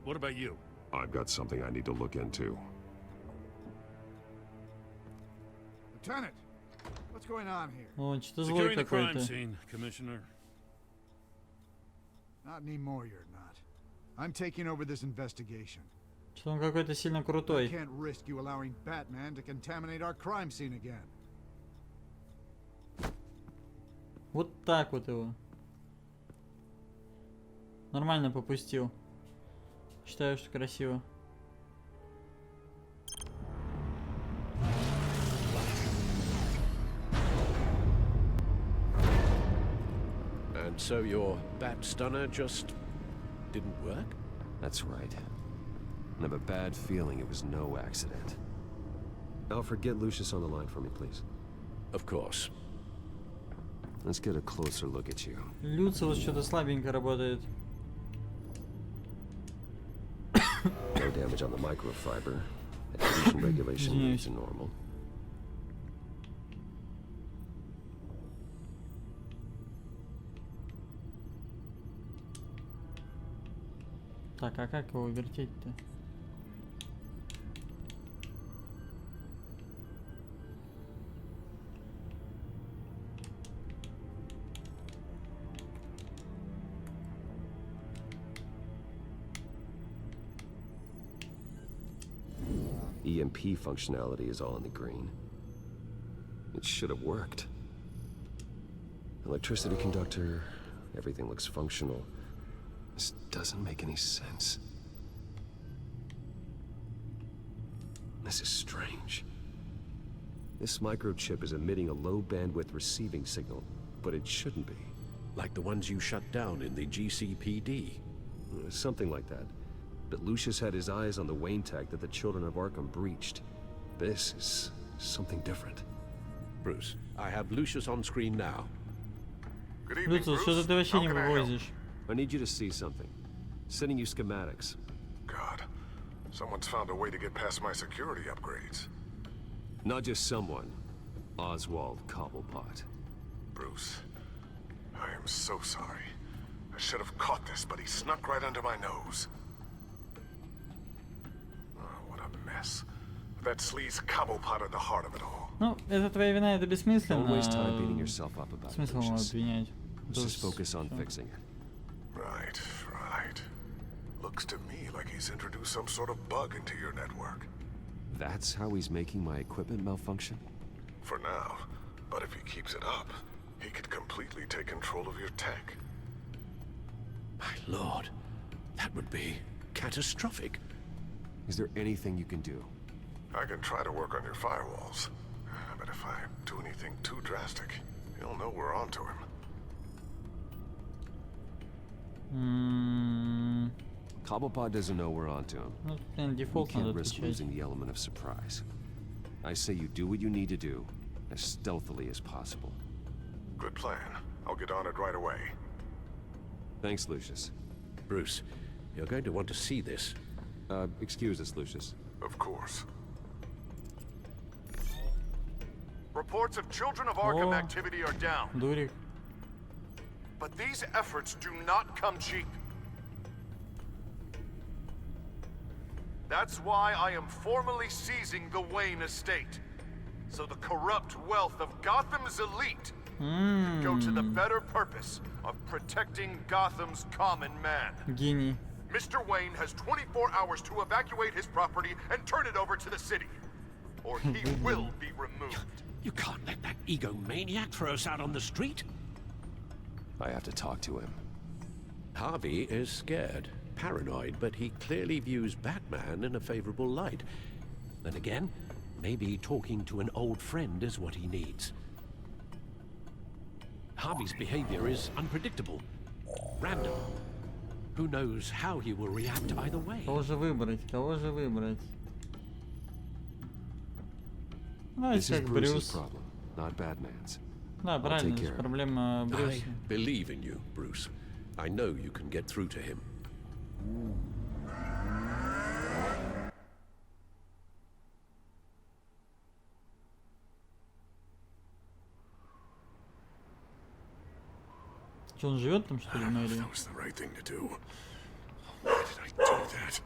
What about you? I've got something I need to look into. Lieutenant, what's going on here? О, что-то злой Securing the crime какой-то. scene, Commissioner. Not anymore, you're not. I'm taking over this investigation. Что он какой-то сильно I крутой. can't risk you allowing Batman to contaminate our crime scene again. Вот так вот его. Нормально попустил. Считаю, что красиво. And so your bat stunner just didn't work? That's right. I have a bad feeling it was no accident. Alfred, get Lucius on the line for me, please. Of course. Let's get a closer look at you. Люциус что-то слабенько работает. No damage on the microfiber. Adhesion regulation is normal. Так, а как его вертеть-то? EMP functionality is all in the green. It should have worked. Electricity conductor, everything looks functional. This doesn't make any sense. This is strange. This microchip is emitting a low bandwidth receiving signal, but it shouldn't be. Like the ones you shut down in the GCPD? Something like that. But Lucius had his eyes on the Wayne tag that the children of Arkham breached. This is something different. Bruce, I have Lucius on screen now. Good evening, Люциус, Bruce. что ты вообще не How can I help? вывозишь? I need you to see something. Sending you schematics. God, someone's found a way to get past my security upgrades. Not just someone. Oswald Cobblepot. Bruce, I am so sorry. I should have caught this, but he snuck right under my nose. Oh, what a mess. That sleaze Cobblepot at the heart of it all. Ну, это твоя вина, это бессмысленно. Don't waste time beating yourself up about it, Смысл его Lucius. обвинять. Let's just focus on fixing it. Right, right. Looks to me like he's introduced some sort of bug into your network. That's how he's making my equipment malfunction? For now. But if he keeps it up, he could completely take control of your tech. My lord, that would be catastrophic. Is there anything you can do? I can try to work on your firewalls. But if I do anything too drastic, he'll know we're onto him. Cobblepot doesn't know we're onto him. Ну, блин, You дефолт can't надо risk отвечать. losing the element of surprise. I say you do what you need to do, as stealthily as possible. Good plan. I'll get on it right away. Thanks, Lucius. Bruce, you're going to want to see this. Excuse us, Lucius. Of course. Reports of Children of Arkham activity are down. Дурик. But these efforts do not come cheap. That's why I am formally seizing the Wayne estate. So the corrupt wealth of Gotham's elite can go to the better purpose of protecting Gotham's common man. Гений. Mr. Wayne has 24 hours to evacuate his property and turn it over to the city. Or he will be removed. You can't let that egomaniac throw us out on the street. I have to talk to him. Harvey is scared, paranoid, but he clearly views Batman in a favorable light. Then again, maybe talking to an old friend is what he needs. Harvey's behavior is unpredictable. Random. Who knows how he will react either way? Кого же выбрать? Кого же выбрать? This is Как Bruce's Брюс. problem, not Batman's. Да, правильно, это проблема Брюса. I believe in you, Bruce. I know you can get through to him. Что, он живет там, что ли, в мэрии? That was the right thing to do. Why did I do that?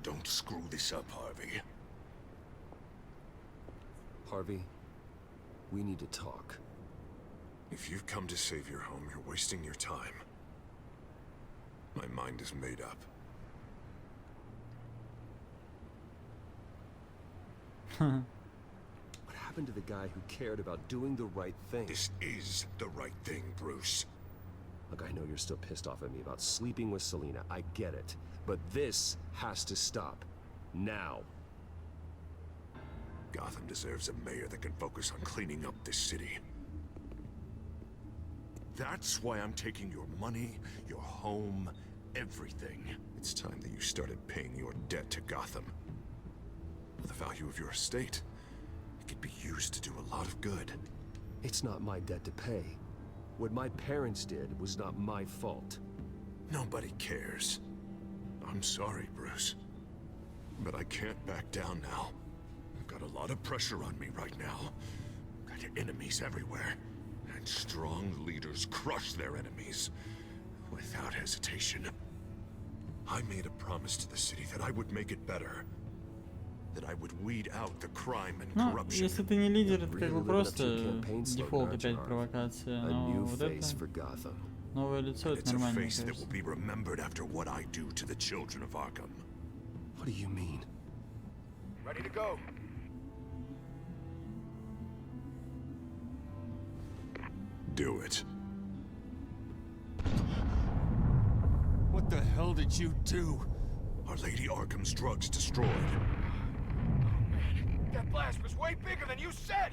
Don't screw this up, Harvey. Harvey, we need to talk. If you've come to save your home, you're wasting your time. My mind is made up. What happened to the guy who cared about doing the right thing? This is the right thing, Bruce. Look, I know you're still pissed off at me about sleeping with Selena. I get it. But this has to stop. Now. Gotham deserves a mayor that can focus on cleaning up this city. That's why I'm taking your money, your home, everything. It's time that you started paying your debt to Gotham. For the value of your estate, it could be used to do a lot of good. It's not my debt to pay. What my parents did was not my fault. Nobody cares. I'm sorry, Bruce. But I can't back down now. I've got a lot of pressure on me right now. Got enemies everywhere. And strong leaders crush their enemies. Without hesitation. I made a promise to the city that I would make it better. That I would weed out the crime and corruption. Если ты не лидер, это как бы просто дефолт опять провокация. Но вот это новое лицо, это нормально, мне кажется. That will be remembered after what I do to the children of Arkham. What do you mean? Ready to go. Do it. What the hell did you do? Our Lady Arkham's drugs destroyed. That blast was way bigger than you said!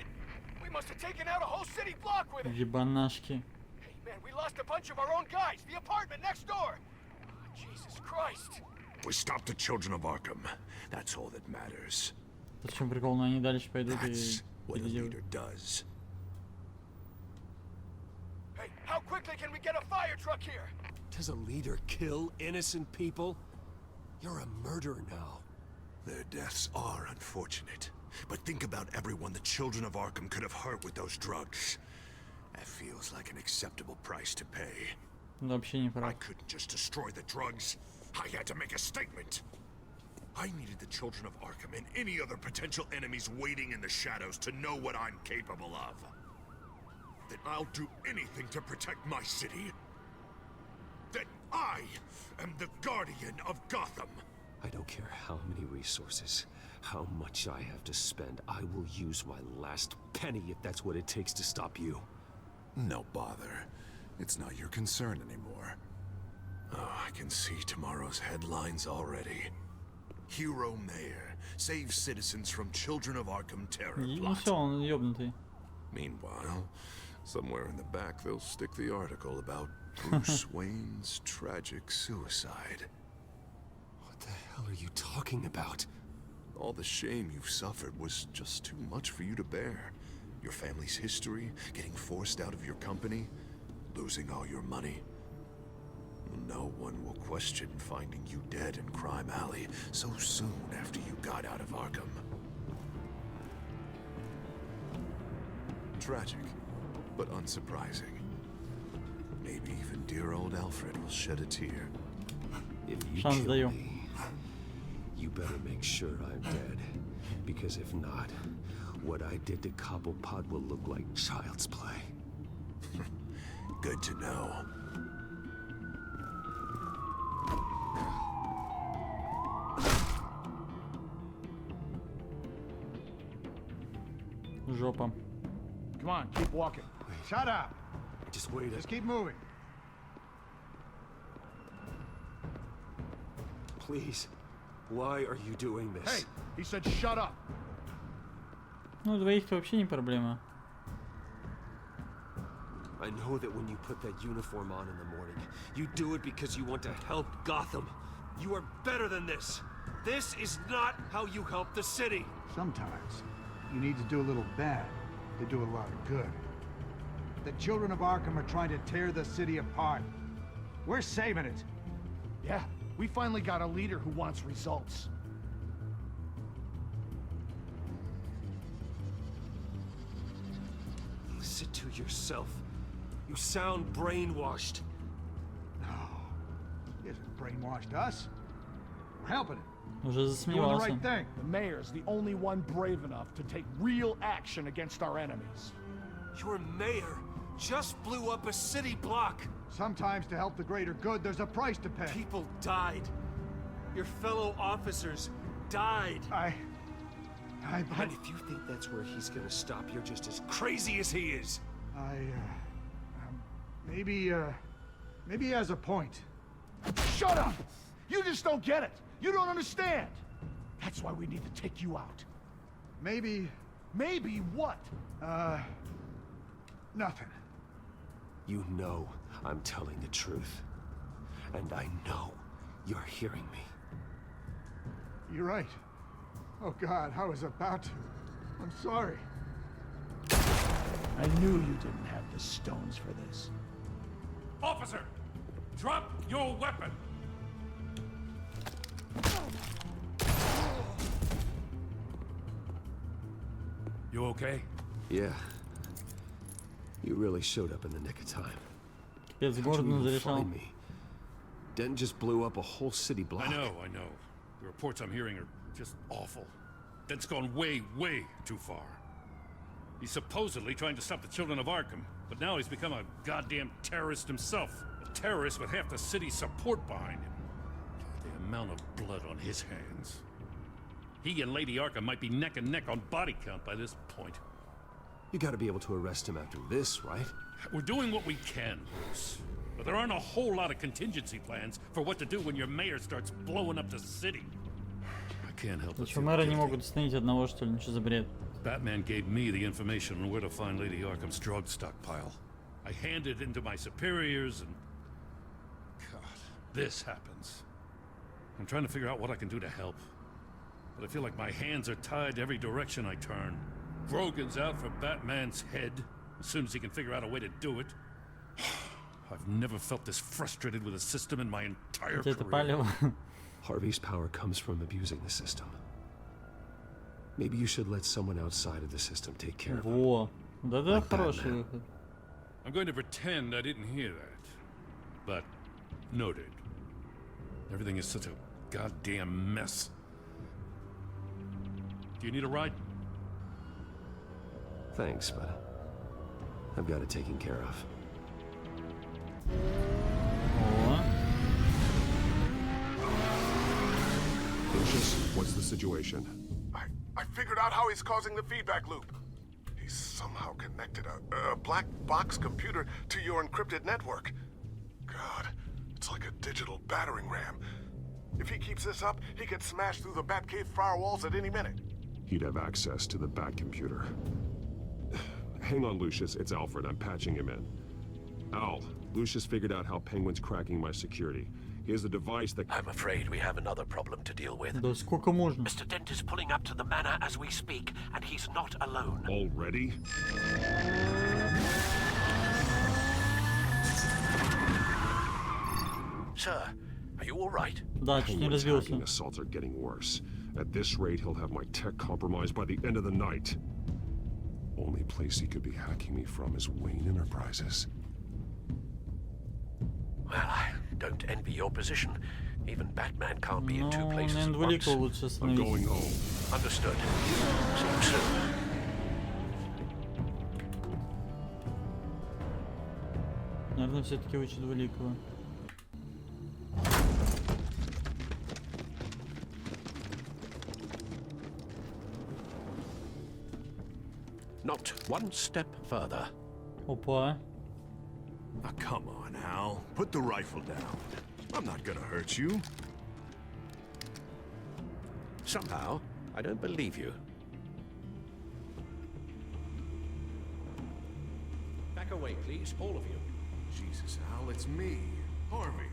We must have taken out a whole city block with it! Ебанашки. Hey man, we lost a bunch of our own guys! The apartment next door! Oh, Jesus Christ! We stopped the children of Arkham. That's all that matters. В чем прикол, но они дальше пойдут и That's what a переделают. leader does. Hey, how quickly can we get a fire truck here? Does a leader kill innocent people? You're a murderer now. Their deaths are unfortunate. But think about everyone the children of Arkham could have hurt with those drugs. That feels like an acceptable price to pay. Вообще не прав. I couldn't just destroy the drugs. I had to make a statement. I needed the children of Arkham and any other potential enemies waiting in the shadows to know what I'm capable of. That I'll do anything to protect my city. That I am the guardian of Gotham. I don't care how many resources, how much I have to spend. I will use my last penny if that's what it takes to stop you. No bother. It's not your concern anymore. Oh, I can see tomorrow's headlines already. Hero Mayor saves citizens from Children of Arkham terror Ну plot. все, он ёбнутый. Meanwhile, somewhere in the back they'll stick the article about Bruce Wayne's tragic suicide. What the hell are you talking about? All the shame you've suffered was just too much for you to bear. Your family's history, getting forced out of your company, losing all your money. No one will question finding you dead in Crime Alley so soon after you got out of Arkham. Tragic, but unsurprising. Maybe even dear old Alfred will shed a tear. If you Шанс kill даю. me, you better make sure I'm dead. Because if not, what I did to Cobblepot will look like child's play. Good to know. Жопа. Come on, keep walking. Shut up. Just wait. Just keep moving. Please. Why are you doing this? Hey, he said shut up. Ну, двоих-то вообще не проблема. I know that when you put that uniform on in the morning, You do it because you want to help Gotham. You are better than this. This is not how you help the city. Sometimes you need to do a little bad to do a lot of good. The children of Arkham are trying to tear the city apart. We're saving it. Yeah, we finally got a leader who wants results. Listen to yourself. You sound brainwashed. No, he hasn't brainwashed us. We're helping him. Уже Doing the засмеялся. right thing. The mayor's the only one brave enough to take real action against our enemies. Your mayor just blew up a city block. Sometimes to help the greater good, there's a price to pay. People died. Your fellow officers died. And if you think that's where he's gonna stop, you're just as crazy as he is. Maybe he has a point. Shut up! You just don't get it. You don't understand. That's why we need to take you out. Maybe... Maybe what? Nothing. You know I'm telling the truth. And I know you're hearing me. You're right. Oh God, I was about to. I'm sorry. I knew you didn't have the stones for this. Officer, drop your weapon. You okay? Yeah. You really showed up in the nick of time. Капец, How'd Гордон you even зарешал. find me? Den just blew up a whole city block. I know. The reports I'm hearing are just awful. Den's gone way, way too far. He's supposedly trying to stop the children of Arkham, but now he's become a goddamn terrorist himself. A terrorist with half the city's support behind him. The amount of blood on his hands. He and Lady Arkham might be neck and neck on body count by this point. You gotta be able to arrest him after this, right? We're doing what we can, Bruce. But there aren't a whole lot of contingency plans for what to do when your mayor starts blowing up the city. I can't help but Что feel мэра не guilty. могут остановить одного, что ли? Ну что за бред? Batman gave me the information on where to find Lady Arkham's drug stockpile. I handed it into my superiors and... God, this happens. I'm trying to figure out what I can do to help. But I feel like my hands are tied every direction I turn. Grogan's out for Batman's head, as soon as he can figure out a way to do it. I've never felt this frustrated with a system in my entire Это career. палево. Harvey's power comes from abusing the system. Maybe you should let someone outside of the system take care of him. Во. Да-да, Like хороший Batman. выход. I'm going to pretend I didn't hear that. But noted. Everything is such a goddamn mess. Do you need a ride? Thanks, but I've got it taken care of. О. Lucius, what's the situation? I figured out how he's causing the feedback loop. He's somehow connected a black box computer to your encrypted network. God, it's like a digital battering ram. If he keeps this up, he could smash through the Batcave firewalls at any minute. He'd have access to the Bat computer. Hang on, Lucius. It's Alfred. I'm patching him in. Al, Lucius figured out how Penguin's cracking my security. He has a device that... I'm afraid we have another problem to deal with. Да сколько можно? Mr. Dent is pulling up to the manor as we speak, and he's not alone. Already? Sir, are you all right? Да, чуть не Penguin's разбился. hacking assaults are getting worse. At this rate, he'll have my tech compromised by the end of the night. Only place he could be hacking me from is Wayne Enterprises. Well, I don't envy your position. Even Batman can't be in two Ну, places наверное, at once. двуликого лучше I'm остановить. going home. Understood. See you soon. Наверное, все-таки лучше двуликого. Not one step further. Опа. Now, come on, Al. Put the rifle down. I'm not gonna hurt you. Somehow, I don't believe you. Back away, please, all of you. Jesus, Al, it's me. Harvey.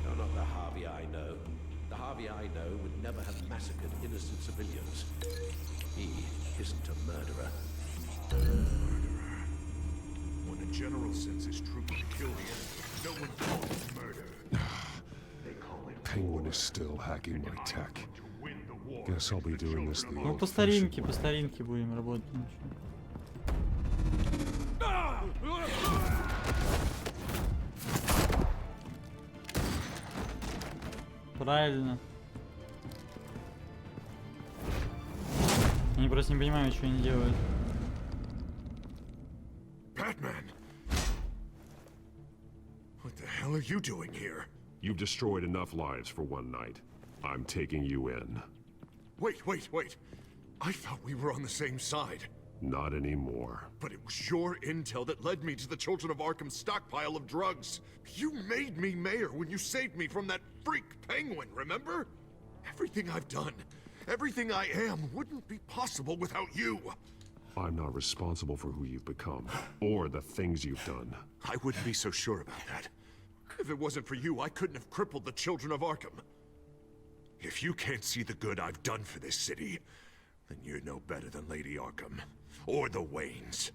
No, not the Harvey I know. The Harvey I know would never have massacred innocent civilians. He isn't a murderer. When a general sends his troops to kill the enemy, no one calls it murder. They call it Penguin is still hacking my tech. Guess I'll be doing this the Ну, old по старинке будем работать. Ничего. Правильно. Они просто не понимают, что они делают. Batman! What the hell are you doing here? You've destroyed enough lives for one night. I'm taking you in. Wait. I thought we were on the same side. Not anymore. But it was your intel that led me to the Children of Arkham's stockpile of drugs. You made me mayor when you saved me from that freak Penguin, remember? Everything I've done, everything I am, wouldn't be possible without you. I'm not responsible for who you've become, or the things you've done. I wouldn't be so sure about that. If it wasn't for you, I couldn't have crippled the Children of Arkham. If you can't see the good I've done for this city, then you're no better than Lady Arkham. Or the Waynes.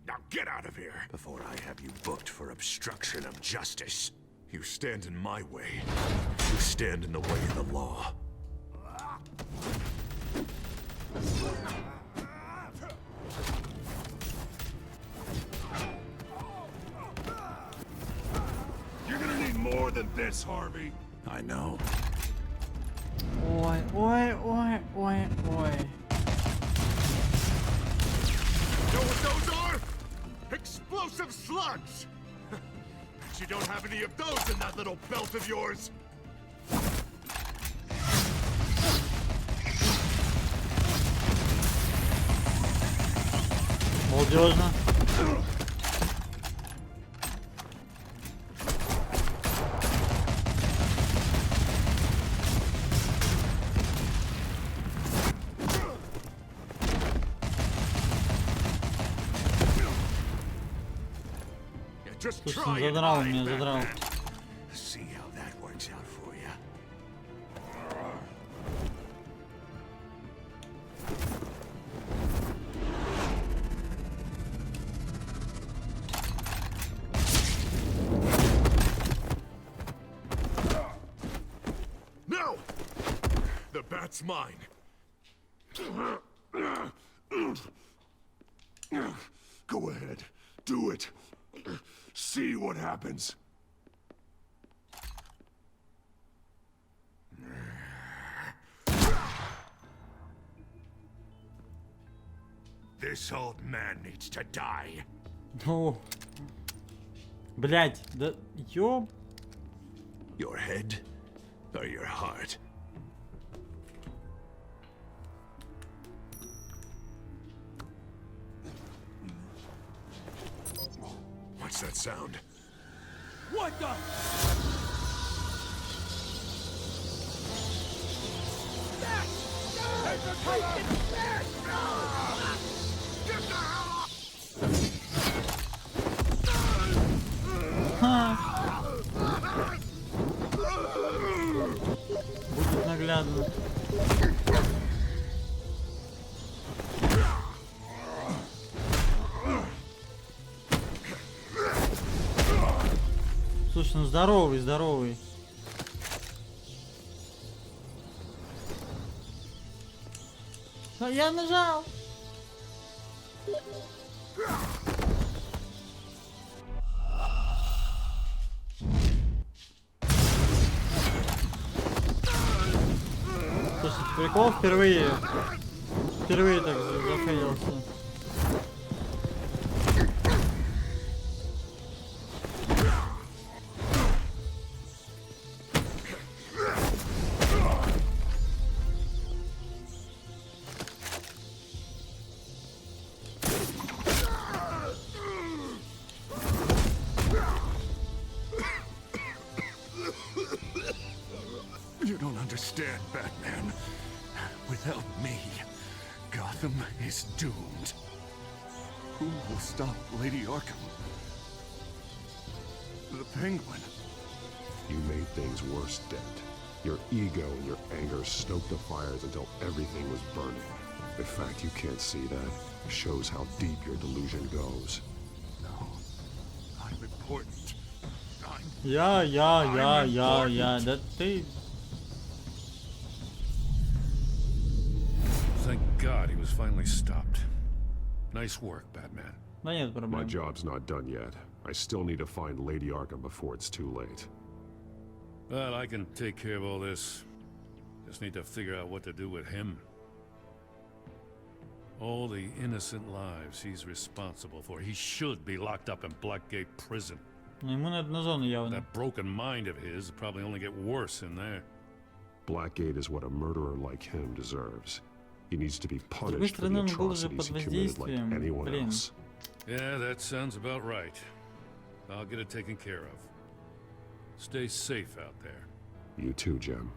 Now get out of here, before I have you booked for obstruction of justice. You stand in my way. You stand in the way of the law. You're gonna need more than this, Harvey. I know. Ой. Know what those are? Explosive slugs! Bet you don't have any of those in that little belt of yours. Молодежно. Слушай, задрал меня, задрал. See how that works out for you. No! The bat's mine. Go ahead. Do it. See what happens. This old man needs to die. Ну, блять, да ёб. Your head or your heart? What's that sound? What the? Будет наглядно. Слушай, ну здоровый. А я нажал. Слушай, прикол впервые так зафейлился. You don't understand, Batman. Without me, Gotham is doomed. Who will stop Lady Arkham? The Penguin. You made things worse, Dent. Your ego and your anger stoked the fires until everything was burning. The fact you can't see that shows how deep your delusion goes. No. I'm important. Я, да ты... Thank God he was finally stopped. Nice work, Batman. Да нет проблем. My job's not done yet. I still need to find Lady Arkham before it's too late. Well, I can take care of all this. Just need to figure out what to do with him. All the innocent lives he's responsible for. He should be locked up in Blackgate Prison. Ему надо на зону явно. That broken mind of his will probably only get worse in there. Blackgate is what a murderer like him deserves. He needs to be С другой punished for стороны, the он был же atrocities под he committed like воздействием. anyone Блин. else. Yeah, that sounds about right. I'll get it taken care of. Stay safe out there. You too, Jem.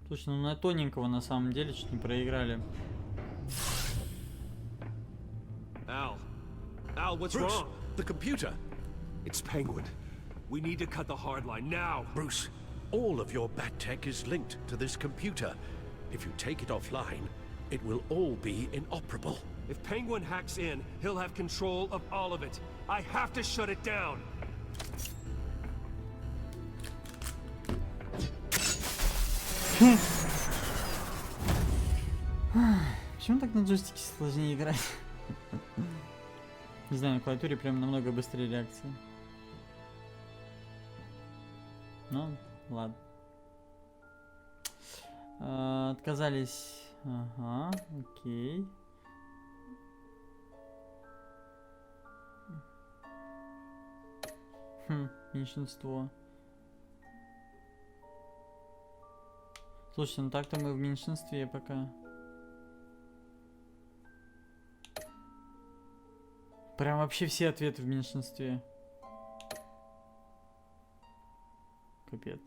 Слушай, ну на тоненького на самом деле чуть не проиграли. Al, what's Bruce, wrong? the computer. It's Penguin. We need to cut the hard line now. Bruce, all of your bat tech is linked to this computer. If you take it offline, it will all be inoperable. If Penguin hacks in, he'll have control of all of it. I have to shut it down. Почему так на джойстике сложнее играть? Не знаю, на клавиатуре прям намного быстрее реакция. Ну, ладно. Отказались. Ага, окей. Меньшинство. Слушайте, ну так-то мы в меньшинстве пока. Прям вообще все ответы в меньшинстве. Капец.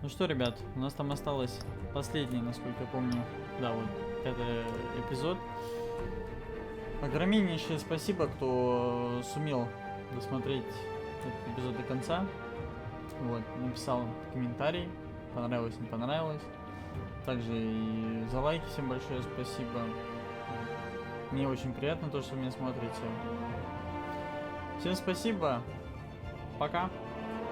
Ну что, ребят, у нас там осталось последний, насколько я помню. Да, вот 5-й эпизод. Огромнейшее спасибо, кто сумел досмотреть этот эпизод до конца. Вот, написал комментарий. Понравилось, не понравилось. Также и за лайки всем большое спасибо. Мне очень приятно то, что вы меня смотрите. Всем спасибо. Пока.